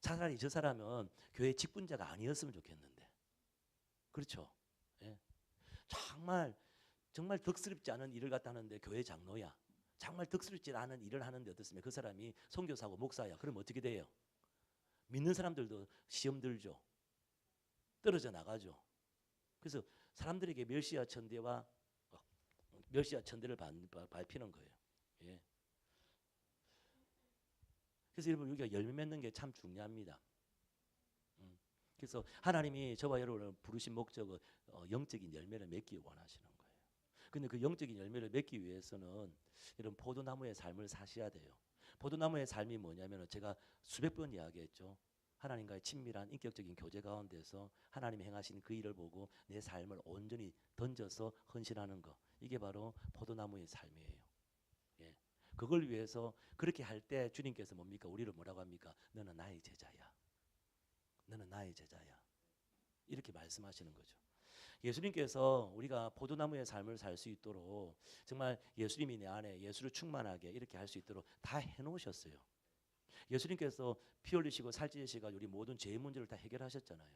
차라리 저 사람은 교회 직분자가 아니었으면 좋겠는데, 그렇죠? 예. 정말 정말 덕스럽지 않은 일을 갖다 하는데 교회 장로야. 정말 덕스럽지 않은 일을 하는데 어떻습니까? 그 사람이 선교사고 목사야. 그럼 어떻게 돼요? 믿는 사람들도 시험 들죠. 떨어져 나가죠. 그래서 사람들에게 멸시와 천대를 밟히는 거예요. 예. 그래서 여러분 여기가 열매 맺는 게 참 중요합니다. 그래서 하나님이 저와 여러분을 부르신 목적은 영적인 열매를 맺기 원하시는 거예요. 근데 그 영적인 열매를 맺기 위해서는 이런 포도나무의 삶을 사셔야 돼요. 포도나무의 삶이 뭐냐면 제가 수백 번 이야기했죠. 하나님과의 친밀한 인격적인 교제 가운데서 하나님이 행하신 그 일을 보고 내 삶을 온전히 던져서 헌신하는 것. 이게 바로 포도나무의 삶이에요. 예. 그걸 위해서 그렇게 할 때 주님께서 뭡니까? 우리를 뭐라고 합니까? 너는 나의 제자야. 너는 나의 제자야. 이렇게 말씀하시는 거죠. 예수님께서 우리가 포도나무의 삶을 살 수 있도록 정말 예수님이 내 안에 예수를 충만하게 이렇게 할 수 있도록 다 해놓으셨어요. 예수님께서 피 흘리시고 살찌시고 우리 모든 죄의 문제를 다 해결하셨잖아요.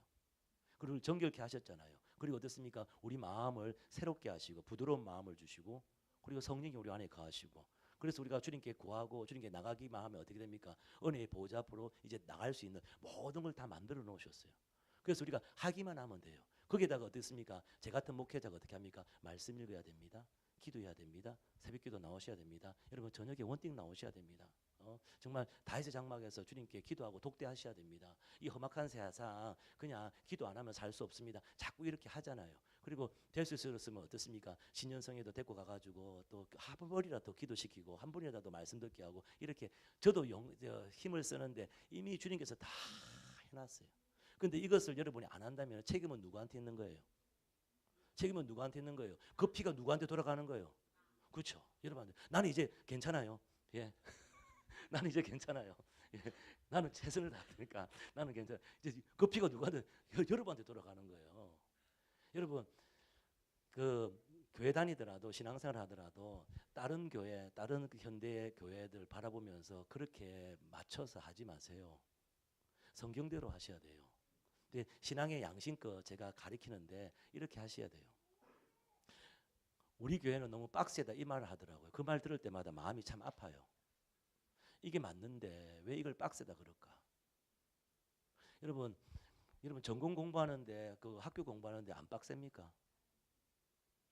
그리고 정결케 하셨잖아요. 그리고 어떻습니까? 우리 마음을 새롭게 하시고 부드러운 마음을 주시고 그리고 성령이 우리 안에 거하시고 그래서 우리가 주님께 구하고 주님께 나가기만 하면 어떻게 됩니까? 은혜의 보좌 앞으로 이제 나갈 수 있는 모든 걸 다 만들어 놓으셨어요. 그래서 우리가 하기만 하면 돼요. 거기에다가 어떻습니까? 제 같은 목회자가 어떻게 합니까? 말씀 읽어야 됩니다. 기도해야 됩니다. 새벽기도 나오셔야 됩니다. 여러분 저녁에 원띵 나오셔야 됩니다. 정말 다윗의 장막에서 주님께 기도하고 독대하셔야 됩니다. 이 험악한 세상 그냥 기도 안 하면 살 수 없습니다. 자꾸 이렇게 하잖아요. 그리고 될 수 있었으면 어떻습니까? 신년성에도 데리고 가가지고 또 한 번이라도 기도시키고 한 번이라도 말씀 듣게 하고 이렇게 저도 힘을 쓰는데 이미 주님께서 다 해놨어요. 근데 이것을 여러분이 안 한다면 책임은 누구한테 있는 거예요? 책임은 누구한테 있는 거예요? 그 피가 누구한테 돌아가는 거예요? 그렇죠. 여러분, 나는 이제 괜찮아요. 예. 나는 이제 괜찮아요. 예. 나는 최선을 다하니까 나는 괜찮아. 이제 그 피가 누구한테 여러분한테 돌아가는 거예요. 여러분 그 교회 다니더라도 신앙생활 하더라도 다른 교회, 다른 그 현대의 교회들 바라보면서 그렇게 맞춰서 하지 마세요. 성경대로 하셔야 돼요. 근데 신앙의 양심껏 제가 가리키는데 이렇게 하셔야 돼요. 우리 교회는 너무 빡세다 이 말을 하더라고요. 그 말 들을 때마다 마음이 참 아파요. 이게 맞는데 왜 이걸 빡세다 그럴까? 여러분 전공 공부하는데 그 학교 공부하는데 안 빡셉니까?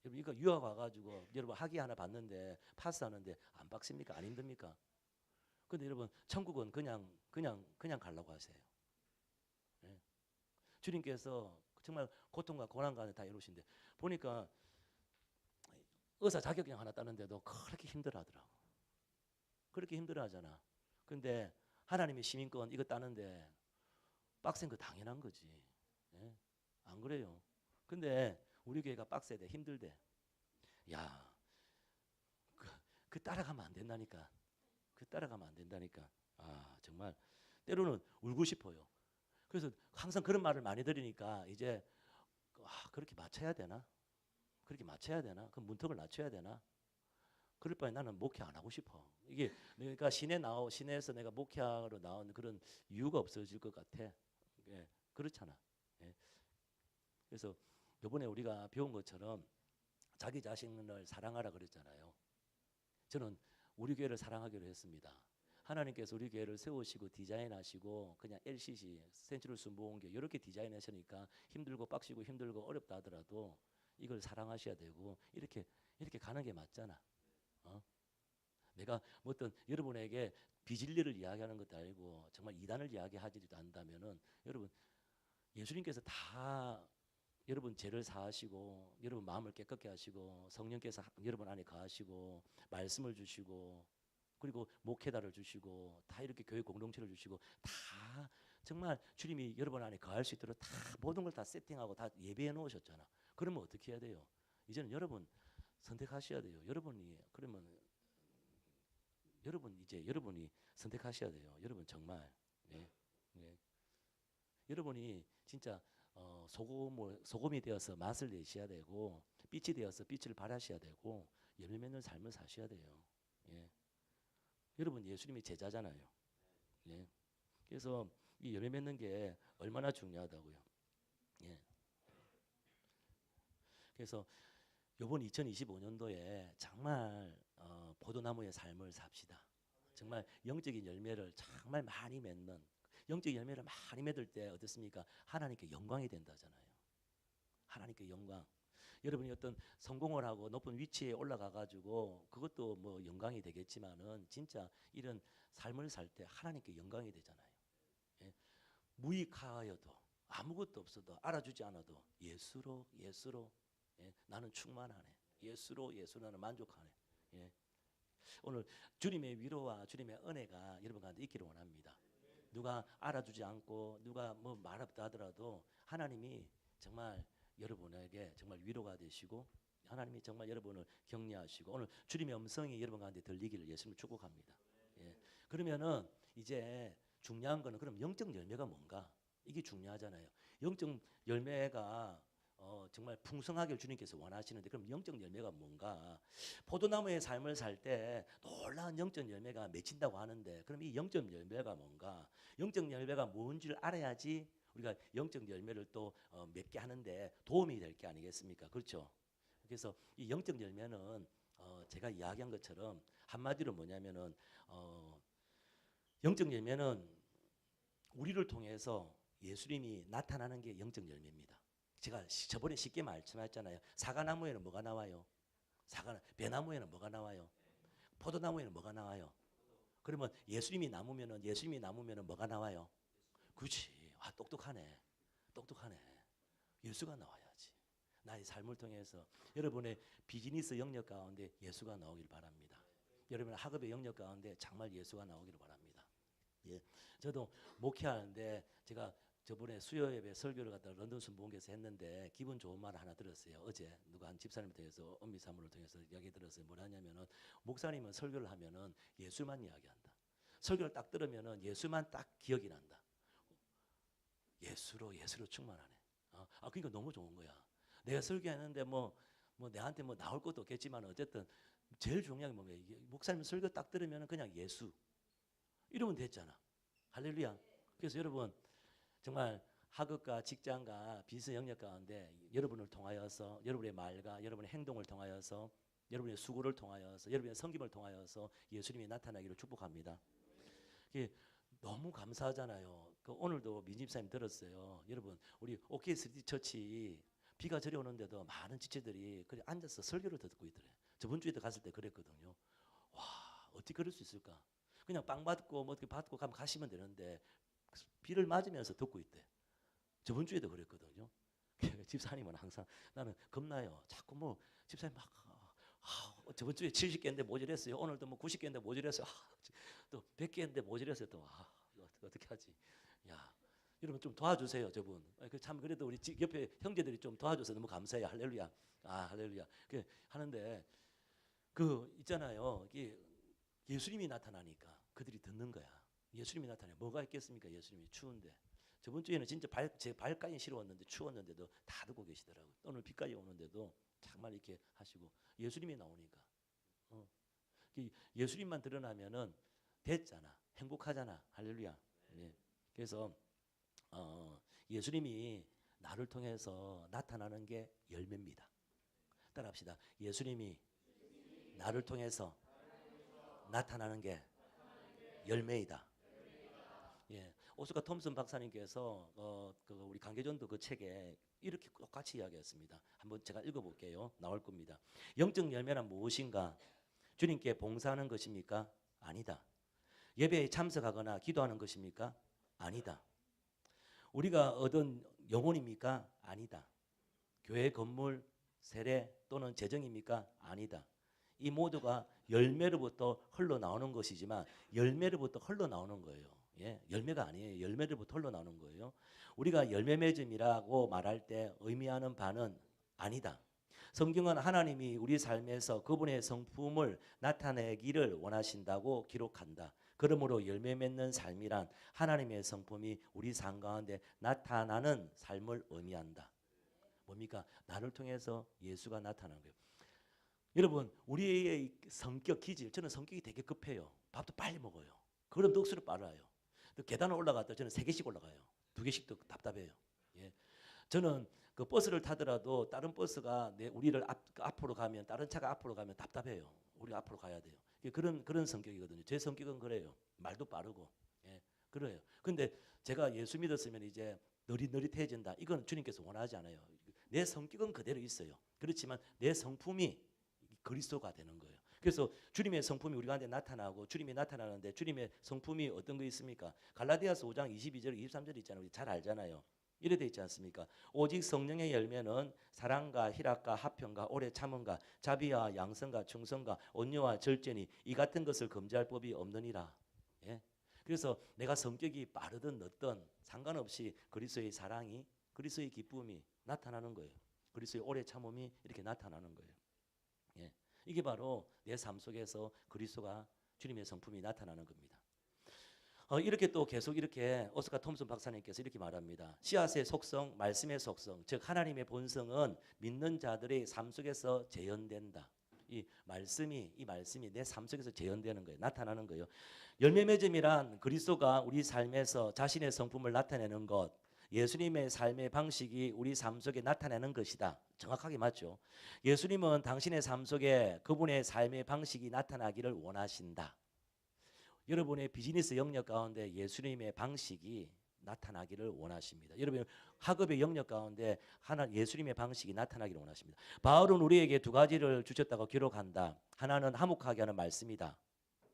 여러분 이거 유학 와가지고 여러분 학위 하나 받는데 파스하는데 안 빡셉니까? 안 힘듭니까? 근데 여러분 천국은 그냥 가려고 하세요. 예. 주님께서 정말 고통과 고난 가운데 다 이루신데 보니까 의사 자격증 하나 따는데도 그렇게 힘들어하더라고. 그렇게 힘들어하잖아. 근데 하나님의 시민권 이거 따는데 빡센 거 당연한 거지. 예? 안 그래요? 근데 우리 교회가 빡세대 힘들대. 야, 그 따라가면 안 된다니까. 그 따라가면 안 된다니까. 아 정말 때로는 울고 싶어요. 그래서 항상 그런 말을 많이 들으니까 이제 그렇게 맞춰야 되나? 그렇게 맞춰야 되나? 그 문턱을 낮춰야 되나? 그럴 바에 나는 목회 안 하고 싶어. 이게 그러니까 시내에서 내가 목회하러 나온 그런 이유가 없어질 것 같아. 예, 그렇잖아. 예. 그래서 이번에 우리가 배운 것처럼 자기 자신을 사랑하라 그랬잖아요. 저는 우리 교회를 사랑하기로 했습니다. 하나님께서 우리 교회를 세우시고 디자인하시고 그냥 LCC 센츄럴스 모은교 이렇게 디자인하시니까 힘들고 빡시고 힘들고 어렵다 하더라도 이걸 사랑하셔야 되고 이렇게 가는 게 맞잖아. 어? 내가 뭐 어떤 여러분에게 비진리를 이야기하는 것도 아니고 정말 이단을 이야기하지도 않는다면은 여러분 예수님께서 다 여러분 죄를 사하시고 여러분 마음을 깨끗게 하시고 성령께서 여러분 안에 거하시고 말씀을 주시고 그리고 목회다를 주시고 다 이렇게 교회 공동체를 주시고 다 정말 주님이 여러분 안에 거할 수 있도록 다 모든 걸 다 세팅하고 다 예배해 놓으셨잖아. 그러면 어떻게 해야 돼요? 이제는 여러분 선택하셔야 돼요. 그러면 여러분이 선택하셔야 돼요. 여러분 정말 예, 예. 여러분이 진짜 소금이 되어서 맛을 내셔야 되고 빛이 되어서 빛을 발하셔야 되고 열매 맺는 삶을 사셔야 돼요. 예. 여러분 예수님이 제자잖아요. 예. 그래서 이 열매 맺는 게 얼마나 중요하다고요. 예. 그래서 이번 2025년도에 정말 포도나무의 삶을 삽시다. 정말 영적인 열매를 정말 많이 맺는 영적인 열매를 많이 맺을 때 어떻습니까? 하나님께 영광이 된다잖아요. 하나님께 영광. 여러분이 어떤 성공을 하고 높은 위치에 올라가 가지고 그것도 뭐 영광이 되겠지만은 진짜 이런 삶을 살 때 하나님께 영광이 되잖아요. 예. 무익하여도 아무것도 없어도 알아주지 않아도 예수로 예. 나는 충만하네. 예수로 나는 만족하네. 예. 오늘 주님의 위로와 주님의 은혜가 여러분 가운데 있기를 원합니다. 누가 알아주지 않고 누가 뭐 말없다 하더라도 하나님이 정말 여러분에게 정말 위로가 되시고 하나님이 정말 여러분을 격려하시고 오늘 주님의 음성이 여러분 가운데 들리기를 예수님 축복합니다. 예. 그러면은 이제 중요한 거는 그럼 영적 열매가 뭔가? 이게 중요하잖아요. 영적 열매가 정말 풍성하게 주님께서 원하시는데 그럼 영적 열매가 뭔가? 포도나무의 삶을 살 때 놀라운 영적 열매가 맺힌다고 하는데 그럼 이 영적 열매가 뭔가? 영적 열매가 뭔지를 알아야지 우리가 영적 열매를 또 맺게 하는데 도움이 될 게 아니겠습니까? 그렇죠? 그래서 이 영적 열매는 제가 이야기한 것처럼 한마디로 뭐냐면은 영적 열매는 우리를 통해서 예수님이 나타나는 게 영적 열매입니다. 제가 저번에 쉽게 말씀하셨잖아요. 사과나무에는 뭐가 나와요? 배나무에는 뭐가 나와요? 포도나무에는 뭐가 나와요? 그러면 예수님이 남으면은 뭐가 나와요? 그렇지. 아, 똑똑하네. 예수가 나와야지. 나의 삶을 통해서 여러분의 비즈니스 영역 가운데 예수가 나오길 바랍니다. 여러분의 학업의 영역 가운데 정말 예수가 나오기를 바랍니다. 예, 저도 목회하는데 제가 저번에 수요 예배 설교를 갖다 런던 순복음교회에서 했는데 기분 좋은 말 하나 들었어요. 어제 누가 한 집사님 통해서 엄미 사모를 통해서 이야기 들었어요. 뭐냐면은 목사님은 설교를 하면은 예수만 이야기한다. 설교를 딱 들으면은 예수만 딱 기억이 난다. 예수로 충만하네. 그러니까 너무 좋은 거야. 내가 설교했는데 뭐 내한테 뭐 나올 것도 없겠지만 어쨌든 제일 중요한 게 뭐냐면 목사님 설교 딱 들으면은 그냥 예수 이러면 됐잖아. 할렐루야. 그래서 여러분 정말 학업과 직장과 비즈니스 영역 가운데 여러분을 통하여서 여러분의 말과 여러분의 행동을 통하여서 여러분의 수고를 통하여서 여러분의 섬김을 통하여서 예수님이 나타나기를 축복합니다. 이게 너무 감사하잖아요. 오늘도 민집사님 들었어요. 여러분 우리 OK스리티 처치 비가 저리 오는데도 많은 지체들이 그래 앉아서 설교를 듣고 있더래. 저번 주에도 갔을 때 그랬거든요. 와 어떻게 그럴 수 있을까? 그냥 빵 받고 뭐 어떻게 받고 가면 가시면 되는데 비를 맞으면서 듣고 있대. 저번 주에도 그랬거든요. 집사님은 항상 나는 겁나요. 자꾸 뭐 집사님 막 저번 주에 70개인데 모자랐어요. 오늘도 뭐 90개인데 모자랐어요. 또 100개인데 모자랐어요. 또 어떻게 하지? 야, 여러분 좀 도와주세요, 저분. 참 그래도 우리 옆에 형제들이 좀 도와줘서 너무 감사해요. 할렐루야. 할렐루야. 그 하는데 그 있잖아요. 이게 예수님이 나타나니까 그들이 듣는 거야. 예수님이 나타나 뭐가 있겠습니까? 예수님이 추운데 저번 주에는 진짜 제 발까지 시려웠는데 추웠는데도 다 듣고 계시더라고요. 오늘 비까지 오는데도 정말 이렇게 하시고 예수님이 나오니까 예수님만 드러나면은 됐잖아. 행복하잖아. 할렐루야. 예. 그래서 예수님이 나를 통해서 나타나는 게 열매입니다. 따라합시다. 예수님이 나를 통해서 나타나는 게 열매이다. 예, 오스카 톰슨 박사님께서 우리 강계전도 그 책에 이렇게 똑같이 이야기했습니다. 한번 제가 읽어볼게요. 나올 겁니다. 영적 열매란 무엇인가? 주님께 봉사하는 것입니까? 아니다. 예배에 참석하거나 기도하는 것입니까? 아니다. 우리가 얻은 영혼입니까? 아니다. 교회 건물, 세례 또는 재정입니까? 아니다. 이 모두가 열매로부터 흘러나오는 것이지만 열매로부터 흘러나오는 거예요. 예, 열매가 아니에요. 열매로부터 흘러나오는 거예요. 우리가 열매 맺음이라고 말할 때 의미하는 바는 아니다. 성경은 하나님이 우리 삶에서 그분의 성품을 나타내기를 원하신다고 기록한다. 그러므로 열매 맺는 삶이란 하나님의 성품이 우리 삶 가운데 나타나는 삶을 의미한다. 뭡니까? 나를 통해서 예수가 나타나는 거예요. 여러분, 우리의 성격 기질, 저는 성격이 되게 급해요. 밥도 빨리 먹어요. 그럼 넋으로 빨라요. 또 계단을 올라가도 저는 3개씩 올라가요. 2개씩도 답답해요. 예. 저는 그 버스를 타더라도 다른 버스가 우리를 앞으로 가면, 다른 차가 앞으로 가면 답답해요. 우리가 앞으로 가야 돼요. 그런 성격이거든요. 제 성격은 그래요. 말도 빠르고. 예. 그래요. 근데 제가 예수 믿었으면 이제 느릿느릿해진다. 이건 주님께서 원하지 않아요. 내 성격은 그대로 있어요. 그렇지만 내 성품이 그리스도가 되는 거예요. 그래서 주님의 성품이 우리 가운데 나타나고 주님이 나타나는데 주님의 성품이 어떤 거 있습니까? 갈라디아서 5장 22절 23절 있잖아요. 우리 잘 알잖아요. 이래 돼 있지 않습니까? 오직 성령의 열매는 사랑과 희락과 화평과 오래 참음과 자비와 양성과 충성과 온유와 절제니 이 같은 것을 금지할 법이 없느니라. 예? 그래서 내가 성격이 빠르든 늦든 상관없이 그리스도의 사랑이, 그리스도의 기쁨이 나타나는 거예요. 그리스도의 오래 참음이 이렇게 나타나는 거예요. 예. 이게 바로 내 삶 속에서 그리스도가 주님의 성품이 나타나는 겁니다. 이렇게 또 계속 이렇게 오스카 톰슨 박사님께서 이렇게 말합니다. 씨앗의 속성, 말씀의 속성, 즉 하나님의 본성은 믿는 자들의 삶 속에서 재현된다. 이 말씀이 내 삶 속에서 재현되는 거예요. 나타나는 거예요. 열매 맺음이란 그리스도가 우리 삶에서 자신의 성품을 나타내는 것, 예수님의 삶의 방식이 우리 삶 속에 나타내는 것이다. 정확하게 맞죠? 예수님은 당신의 삶 속에 그분의 삶의 방식이 나타나기를 원하신다. 여러분의 비즈니스 영역 가운데 예수님의 방식이 나타나기를 원하십니다. 여러분 학업의 영역 가운데 예수님의 방식이 나타나기를 원하십니다. 바울은 우리에게 2가지를 주셨다고 기록한다. 하나는 화목하게 하는 말씀이다.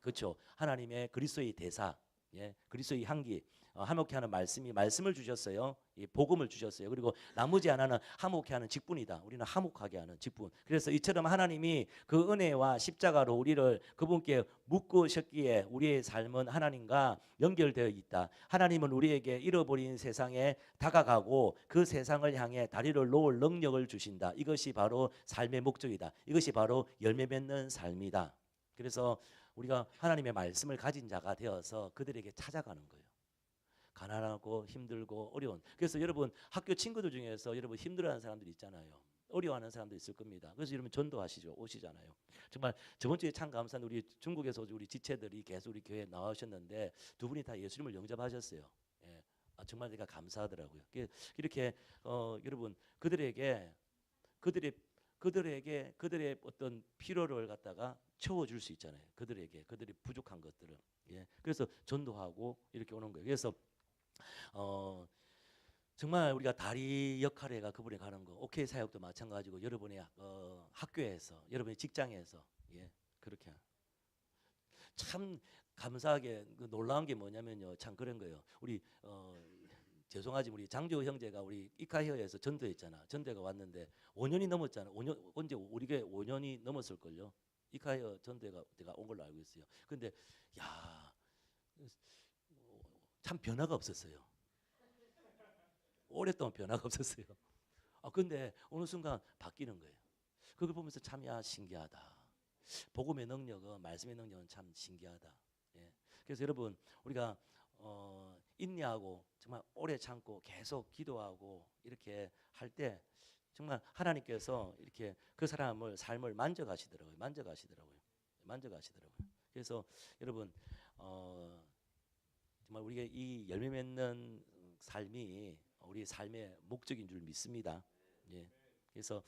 그렇죠? 하나님의 그리스도의 대사, 예, 그리스도의 향기, 화목케 하는 말씀을 주셨어요. 이 복음을 주셨어요. 그리고 나머지 하나는 화목케 하는 직분이다. 우리는 화목하게 하는 직분. 그래서 이처럼 하나님이 그 은혜와 십자가로 우리를 그분께 묶으셨기에 우리의 삶은 하나님과 연결되어 있다. 하나님은 우리에게 잃어버린 세상에 다가가고 그 세상을 향해 다리를 놓을 능력을 주신다. 이것이 바로 삶의 목적이다. 이것이 바로 열매 맺는 삶이다. 그래서 우리가 하나님의 말씀을 가진 자가 되어서 그들에게 찾아가는 거예요. 가난하고 힘들고 어려운. 그래서 여러분 학교 친구들 중에서 여러분 힘들어하는 사람들 있잖아요. 어려워하는 사람도 있을 겁니다. 그래서 여러분 전도하시죠. 오시잖아요. 정말 저번 주에 참 감사한 우리 중국에서 우리 지체들이 계속 우리 교회에 나오셨는데 2분이 다 예수님을 영접하셨어요. 예. 정말 제가 감사하더라고요. 이렇게 여러분 그들의 어떤 필요를 갖다가 채워줄 수 있잖아요. 그들이 부족한 것들을. 예. 그래서 전도하고 이렇게 오는 거예요. 그래서 정말 우리가 다리 역할에가 그분이 가는 거. OK 사역도 마찬가지고 여러분의 학교에서, 여러분의 직장에서, 예, 그렇게 참 감사하게 놀라운 게 뭐냐면요, 참 그런 거예요. 우리 죄송하지만 우리 장조 형제가 우리 이카히어에서 전도했잖아. 전도가 왔는데 5년이 넘었잖아. 5년 언제 우리 교회 5년이 넘었을 걸요. 이카히어 전도가 제가 온 걸로 알고 있어요. 근데 야, 참 변화가 없었어요. 오랫동안 변화가 없었어요. 근데 어느 순간 바뀌는 거예요. 그걸 보면서 참 신기하다. 복음의 능력은, 말씀의 능력은 참 신기하다. 예. 그래서 여러분 우리가 인내하고 정말 오래 참고 계속 기도하고 이렇게 할 때 정말 하나님께서 이렇게 그 사람을 삶을 만져가시더라고요. 만져가시더라고요. 그래서 여러분 정말 우리가 이 열매 맺는 삶이 우리 삶의 목적인 줄 믿습니다. 예. 그래서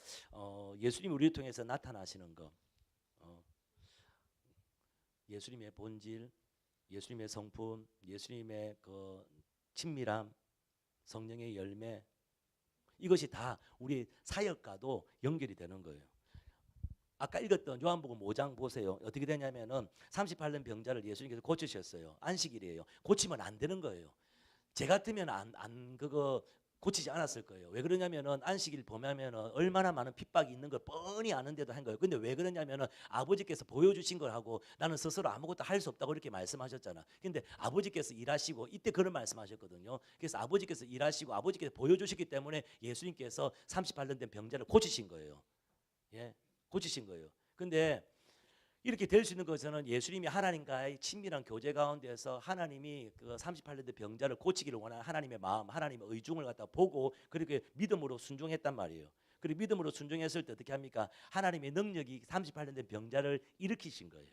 예수님 우리를 통해서 나타나시는 것, 예수님의 본질, 예수님의 성품, 예수님의 그 친밀함, 성령의 열매, 이것이 다 우리 사역과도 연결이 되는 거예요. 아까 읽었던 요한복음 5장 보세요. 어떻게 되냐면은 38년 병자를 예수님께서 고치셨어요. 안식일이에요. 고치면 안 되는 거예요. 제 같으면 안 그거 고치지 않았을 거예요. 왜 그러냐면은 안식일 보면은 얼마나 많은 핍박이 있는 걸 뻔히 아는데도 한 거예요. 근데 왜 그러냐면은 아버지께서 보여주신 걸 하고 나는 스스로 아무것도 할 수 없다고 이렇게 말씀하셨잖아. 근데 아버지께서 일하시고 이때 그런 말씀하셨거든요. 그래서 아버지께서 일하시고 아버지께서 보여주셨기 때문에 예수님께서 38년 된 병자를 고치신 거예요. 예, 고치신 거예요. 근데 이렇게 될 수 있는 것은 예수님이 하나님과의 친밀한 교제 가운데서 하나님이 그 38년 병자를 고치기를 원하는 하나님의 마음, 하나님의 의중을 갖다 보고 그렇게 믿음으로 순종했단 말이에요. 그리고 믿음으로 순종했을 때 어떻게 합니까? 하나님의 능력이 38년 된 병자를 일으키신 거예요.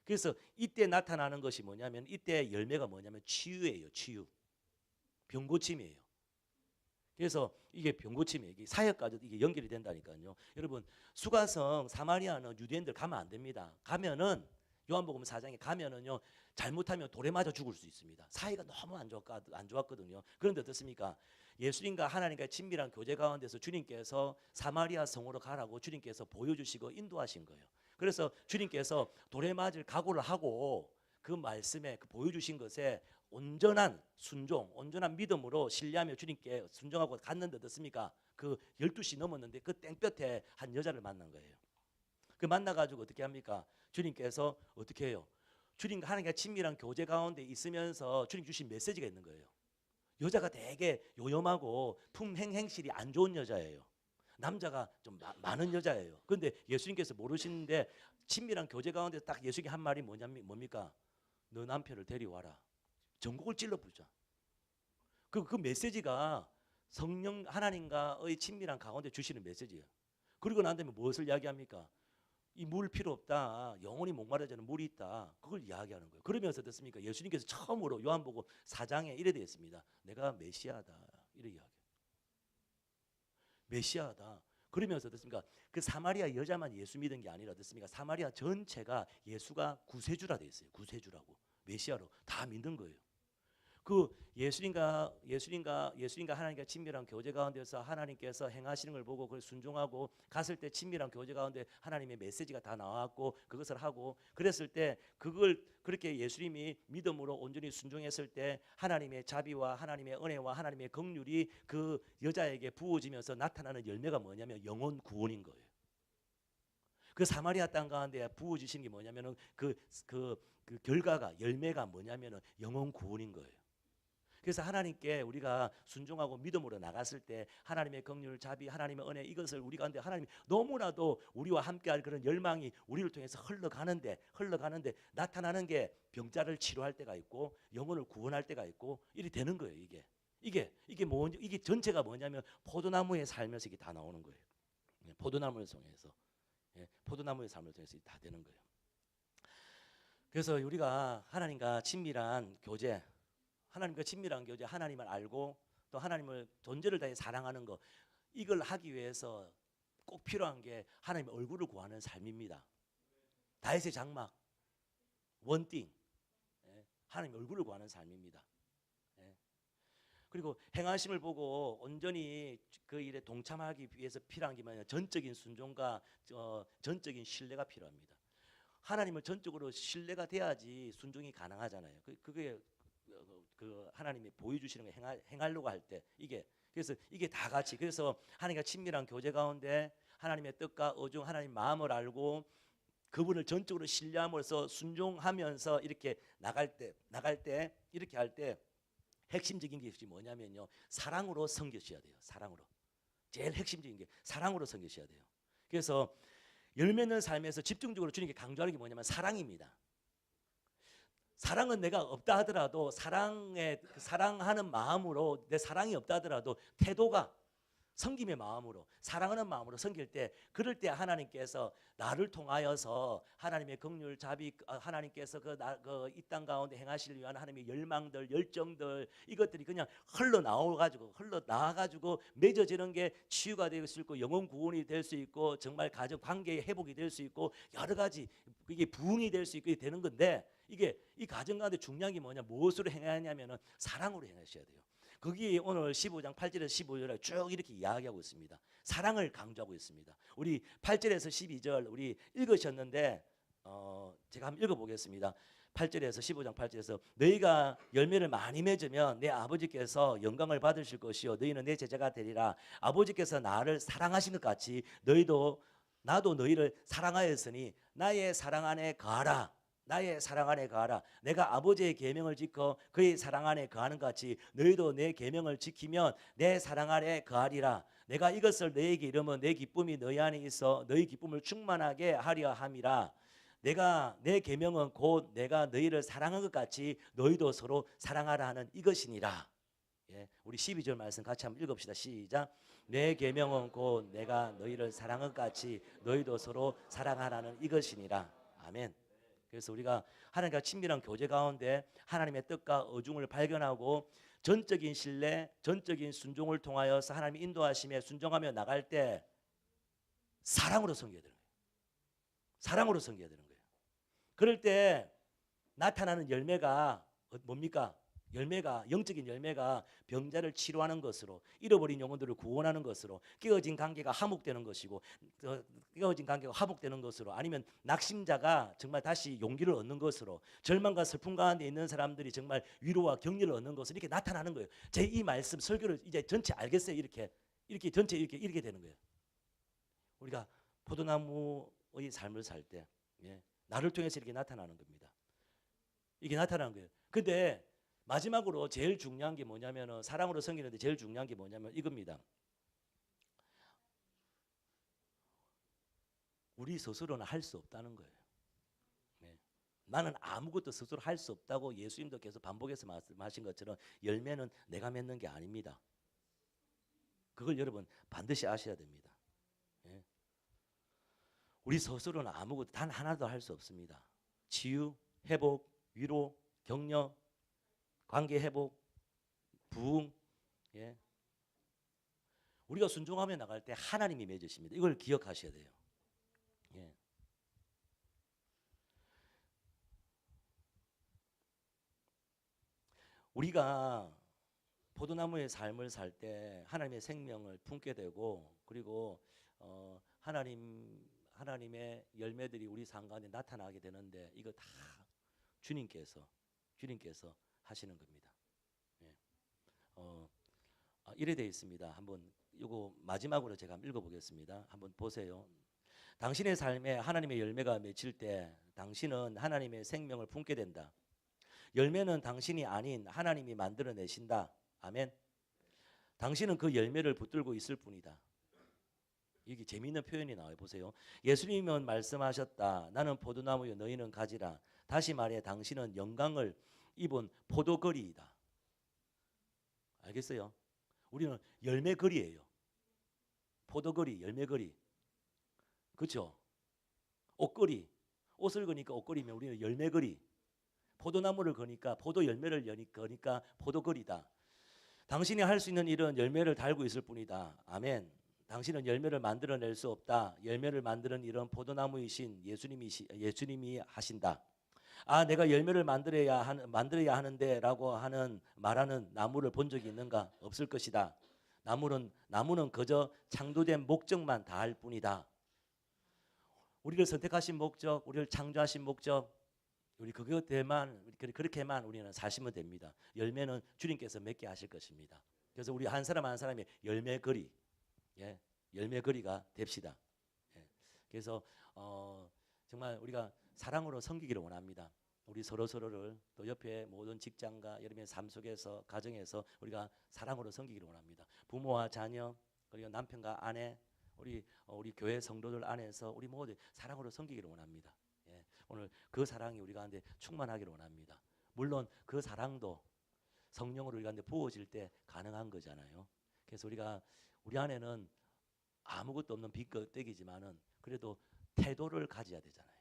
그래서 이때 나타나는 것이 뭐냐면 이때 열매가 뭐냐면 치유예요. 치유. 병고침이에요. 그래서 이게 병고침이에요. 이게 사역까지도 이게 연결이 된다니까요. 여러분 수가성 사마리아는 유대인들 가면 안 됩니다. 가면은 요한복음 4장에 가면은요 잘못하면 돌에 맞아 죽을 수 있습니다. 사이가 너무 안 좋았거든요. 그런데 어떻습니까? 예수님과 하나님과의 친밀한 교제 가운데서 주님께서 사마리아 성으로 가라고 주님께서 보여주시고 인도하신 거예요. 그래서 주님께서 돌에 맞을 각오를 하고 그 말씀에 그 보여주신 것에 온전한 순종, 온전한 믿음으로 신뢰하며 주님께 순종하고 갔는데 어떻습니까? 그 12시 넘었는데 그 땡볕에 한 여자를 만난 거예요. 그 만나가지고 어떻게 합니까? 주님께서 어떻게 해요? 주님과 하나님과 친밀한 교제 가운데 있으면서 주님 주신 메시지가 있는 거예요. 여자가 되게 요염하고 품행행실이 안 좋은 여자예요. 남자가 좀 많은 여자예요. 그런데 예수님께서 모르시는데 친밀한 교제 가운데 딱 예수님이 한 말이 뭡니까? 너 남편을 데려와라. 전곡을 찔러 부르자. 그 메시지가 성령 하나님과의 친밀한 가운데 주시는 메시지예요. 그리고 난 다음에 무엇을 이야기합니까? 이 물 필요 없다. 영원히 목마르지는 물이 있다. 그걸 이야기하는 거예요. 그러면서 어떻습니까? 예수님께서 처음으로 요한복음 4장에 이래 되어 있습니다. 내가 메시아다. 이래 이야기해요. 메시아다. 그러면서 어떻습니까? 그 사마리아 여자만 예수 믿은 게 아니라 어떻습니까? 사마리아 전체가 예수가 구세주라 되어 있어요. 구세주라고. 메시아로 다 믿는 거예요. 그 예수님과 하나님과 친밀한 교제 가운데서 하나님께서 행하시는 걸 보고 그걸 순종하고 갔을 때 친밀한 교제 가운데 하나님의 메시지가 다 나왔고 그것을 하고 그랬을 때 그걸 그렇게 예수님이 믿음으로 온전히 순종했을 때 하나님의 자비와 하나님의 은혜와 하나님의 긍휼이 그 여자에게 부어지면서 나타나는 열매가 뭐냐면 영혼 구원인 거예요. 그 사마리아 땅 가운데 부어지신 게 뭐냐면은 그 결과가 열매가 뭐냐면은 영혼 구원인 거예요. 그래서 하나님께 우리가 순종하고 믿음으로 나갔을 때 하나님의 긍휼, 자비, 하나님의 은혜 이것을 우리 가운데 하나님이 너무나도 우리와 함께할 그런 열망이 우리를 통해서 흘러가는데 나타나는 게 병자를 치료할 때가 있고 영혼을 구원할 때가 있고 이렇게 되는 거예요. 이게 전체가 뭐냐면 포도나무의 삶에서 이게 다 나오는 거예요. 포도나무를 통해서 포도나무의 삶을 통해서 다 되는 거예요. 그래서 우리가 하나님과 친밀한 교제, 하나님을 알고 또 하나님을 존재를 다해 사랑하는 것, 이걸 하기 위해서 꼭 필요한 게 하나님의 얼굴을 구하는 삶입니다. 다윗의 장막, 원띵, 하나님의 얼굴을 구하는 삶입니다. 그리고 행하심을 보고 온전히 그 일에 동참하기 위해서 필요한 게 뭐냐? 전적인 순종과 전적인 신뢰가 필요합니다. 하나님을 전적으로 신뢰가 돼야지 순종이 가능하잖아요. 그게 그 하나님이 보여주시는 거 행하려고 할 때 그래서 이게 다 같이 그래서 하나님과 친밀한 교제 가운데 하나님의 뜻과 의중 하나님 마음을 알고 그분을 전적으로 신뢰함으로써 순종하면서 이렇게 나갈 때 이렇게 할 때 핵심적인 것이 뭐냐면요 사랑으로 섬기셔야 돼요. 사랑으로 제일 핵심적인 게 사랑으로 섬기셔야 돼요. 그래서 열매 있는 삶에서 집중적으로 주님께 강조하는 게 뭐냐면 사랑입니다. 사랑은 내가 없다 하더라도 사랑하는 마음으로 내 사랑이 없다 하더라도 태도가 섬김의 마음으로, 사랑하는 마음으로 섬길 때, 그럴 때 하나님께서 나를 통하여서 하나님의 긍휼 자비, 하나님께서 이 땅 가운데 행하실 위한 하나님의 열망들, 열정들, 이것들이 그냥 흘러나와가지고 맺어지는 게 치유가 될 수 있고, 영혼 구원이 될 수 있고, 정말 가정 관계의 회복이 될 수 있고, 여러 가지 이게 부흥이 될 수 있게 되는 건데, 이게 이 가정 가운데 중요한 게 뭐냐, 무엇으로 행하냐면은 사랑으로 행하셔야 돼요. 거기 오늘 15장 8절에서 15절에 쭉 이렇게 이야기하고 있습니다. 사랑을 강조하고 있습니다. 우리 8절에서 12절 우리 읽으셨는데 제가 한번 읽어보겠습니다. 8절에서 15장 8절에서 너희가 열매를 많이 맺으면 내 아버지께서 영광을 받으실 것이요 너희는 내 제자가 되리라. 아버지께서 나를 사랑하신 것 같이 나도 너희를 사랑하였으니 나의 사랑 안에 거하라. 나의 사랑 안에 거하라. 내가 아버지의 계명을 지켜 그의 사랑 안에 거하는 같이 너희도 내 계명을 지키면 내 사랑 안에 거하리라. 내가 이것을 너희에게 이르면 내 기쁨이 너희 안에 있어 너희 기쁨을 충만하게 하려 함이라. 내 계명은 곧 내가 너희를 사랑한 것 같이 너희도 서로 사랑하라 하는 이것이니라. 예, 우리 12절 말씀 같이 한번 읽읍시다. 시작. 내 계명은 곧 내가 너희를 사랑한 것 같이 너희도 서로 사랑하라는 이것이니라. 아멘. 그래서 우리가 하나님과 친밀한 교제 가운데 하나님의 뜻과 의중을 발견하고 전적인 신뢰, 전적인 순종을 통하여서 하나님의 인도하심에 순종하며 나갈 때 사랑으로 섬겨야 되는 거예요. 사랑으로 섬겨야 되는 거예요. 그럴 때 나타나는 열매가 뭡니까? 영적인 열매가 병자를 치료하는 것으로, 잃어버린 영혼들을 구원하는 것으로, 깨어진 관계가 화목되는 것이고, 깨어진 관계가 화목되는 것으로, 아니면 낙심자가 정말 다시 용기를 얻는 것으로, 절망과 슬픔 가운데 있는 사람들이 정말 위로와 격려를 얻는 것으로 이렇게 나타나는 거예요. 제 이 말씀 설교를 이제 전체 알겠어요. 이렇게 전체 이렇게 되는 거예요. 우리가 포도나무의 삶을 살 때, 예, 나를 통해서 이렇게 나타나는 겁니다. 이게 나타나는 거예요. 근데 마지막으로 제일 중요한 게 뭐냐면은, 사랑으로 섬기는데 제일 중요한 게 뭐냐면 이겁니다. 우리 스스로는 할 수 없다는 거예요. 네. 나는 아무것도 스스로 할 수 없다고 예수님도 계속 반복해서 말씀하신 것처럼 열매는 내가 맺는 게 아닙니다. 그걸 여러분 반드시 아셔야 됩니다. 네. 우리 스스로는 아무것도 단 하나도 할 수 없습니다. 치유, 회복, 위로, 격려, 관계 회복, 부흥, 예. 우리가 순종하며 나갈 때 하나님이 맺으십니다. 이걸 기억하셔야 돼요. 예. 우리가 포도나무의 삶을 살 때 하나님의 생명을 품게 되고, 그리고 하나님의 열매들이 우리 삶 가운데 나타나게 되는데, 이거 다 주님께서 하시는 겁니다. 예. 이래 되어 있습니다. 한번 이거 마지막으로 제가 한번 읽어보겠습니다. 한번 보세요. 당신의 삶에 하나님의 열매가 맺힐 때 당신은 하나님의 생명을 품게 된다. 열매는 당신이 아닌 하나님이 만들어내신다. 아멘. 당신은 그 열매를 붙들고 있을 뿐이다. 여기 재미있는 표현이 나와요. 보세요. 예수님은 말씀하셨다. 나는 포도나무요 너희는 가지라. 다시 말해 당신은 영광을 입은 포도거리이다. 알겠어요? 우리는 열매거리예요. 포도거리, 열매거리. 그렇죠? 옷걸이. 옷을 거니까 옷걸이면 우리는 열매거리. 포도나무를 거니까 포도 열매를 거니까 포도거리다. 당신이 할 수 있는 일은 열매를 달고 있을 뿐이다. 아멘. 당신은 열매를 만들어낼 수 없다. 열매를 만드는 일은 포도나무이신 예수님이 하신다. 내가 열매를 만들어야 하는데 라고 말하는 나무를 본 적이 있는가? 없을 것이다. 나무는 그저 창조된 목적만 다할 뿐이다. 우리를 선택하신 목적, 우리를 창조하신 목적, 우리 그렇게만 우리는 사시면 됩니다. 열매는 주님께서 맺게 하실 것입니다. 그래서 우리 한 사람 한 사람이 열매거리, 예, 열매거리가 됩시다. 예. 그래서 정말 우리가 사랑으로 섬기기를 원합니다. 우리 서로를 또 옆에 모든 직장과 여러분의 삶 속에서 가정에서 우리가 사랑으로 섬기기를 원합니다. 부모와 자녀 그리고 남편과 아내 우리 교회 성도들 안에서 우리 모두 사랑으로 섬기기를 원합니다. 예. 오늘 그 사랑이 우리 가운데 충만하기를 원합니다. 물론 그 사랑도 성령으로 우리 가운데 부어질 때 가능한 거잖아요. 그래서 우리 안에는 아무것도 없는 빈껍데기지만은 그래도 태도를 가져야 되잖아요.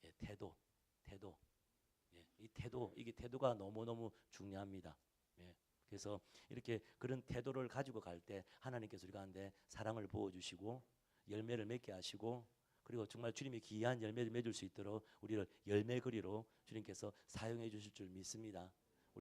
예, 태도. 예, 이 태도, 이게 태도가 너무너무 중요합니다. 예, 그래서 이렇게 그런 태도를 가지고 갈 때 하나님께서 우리 가운데 사랑을 부어주시고 열매를 맺게 하시고 그리고 정말 주님이 귀한 열매를 맺을 수 있도록 우리를 열매거리로 주님께서 사용해 주실 줄 믿습니다.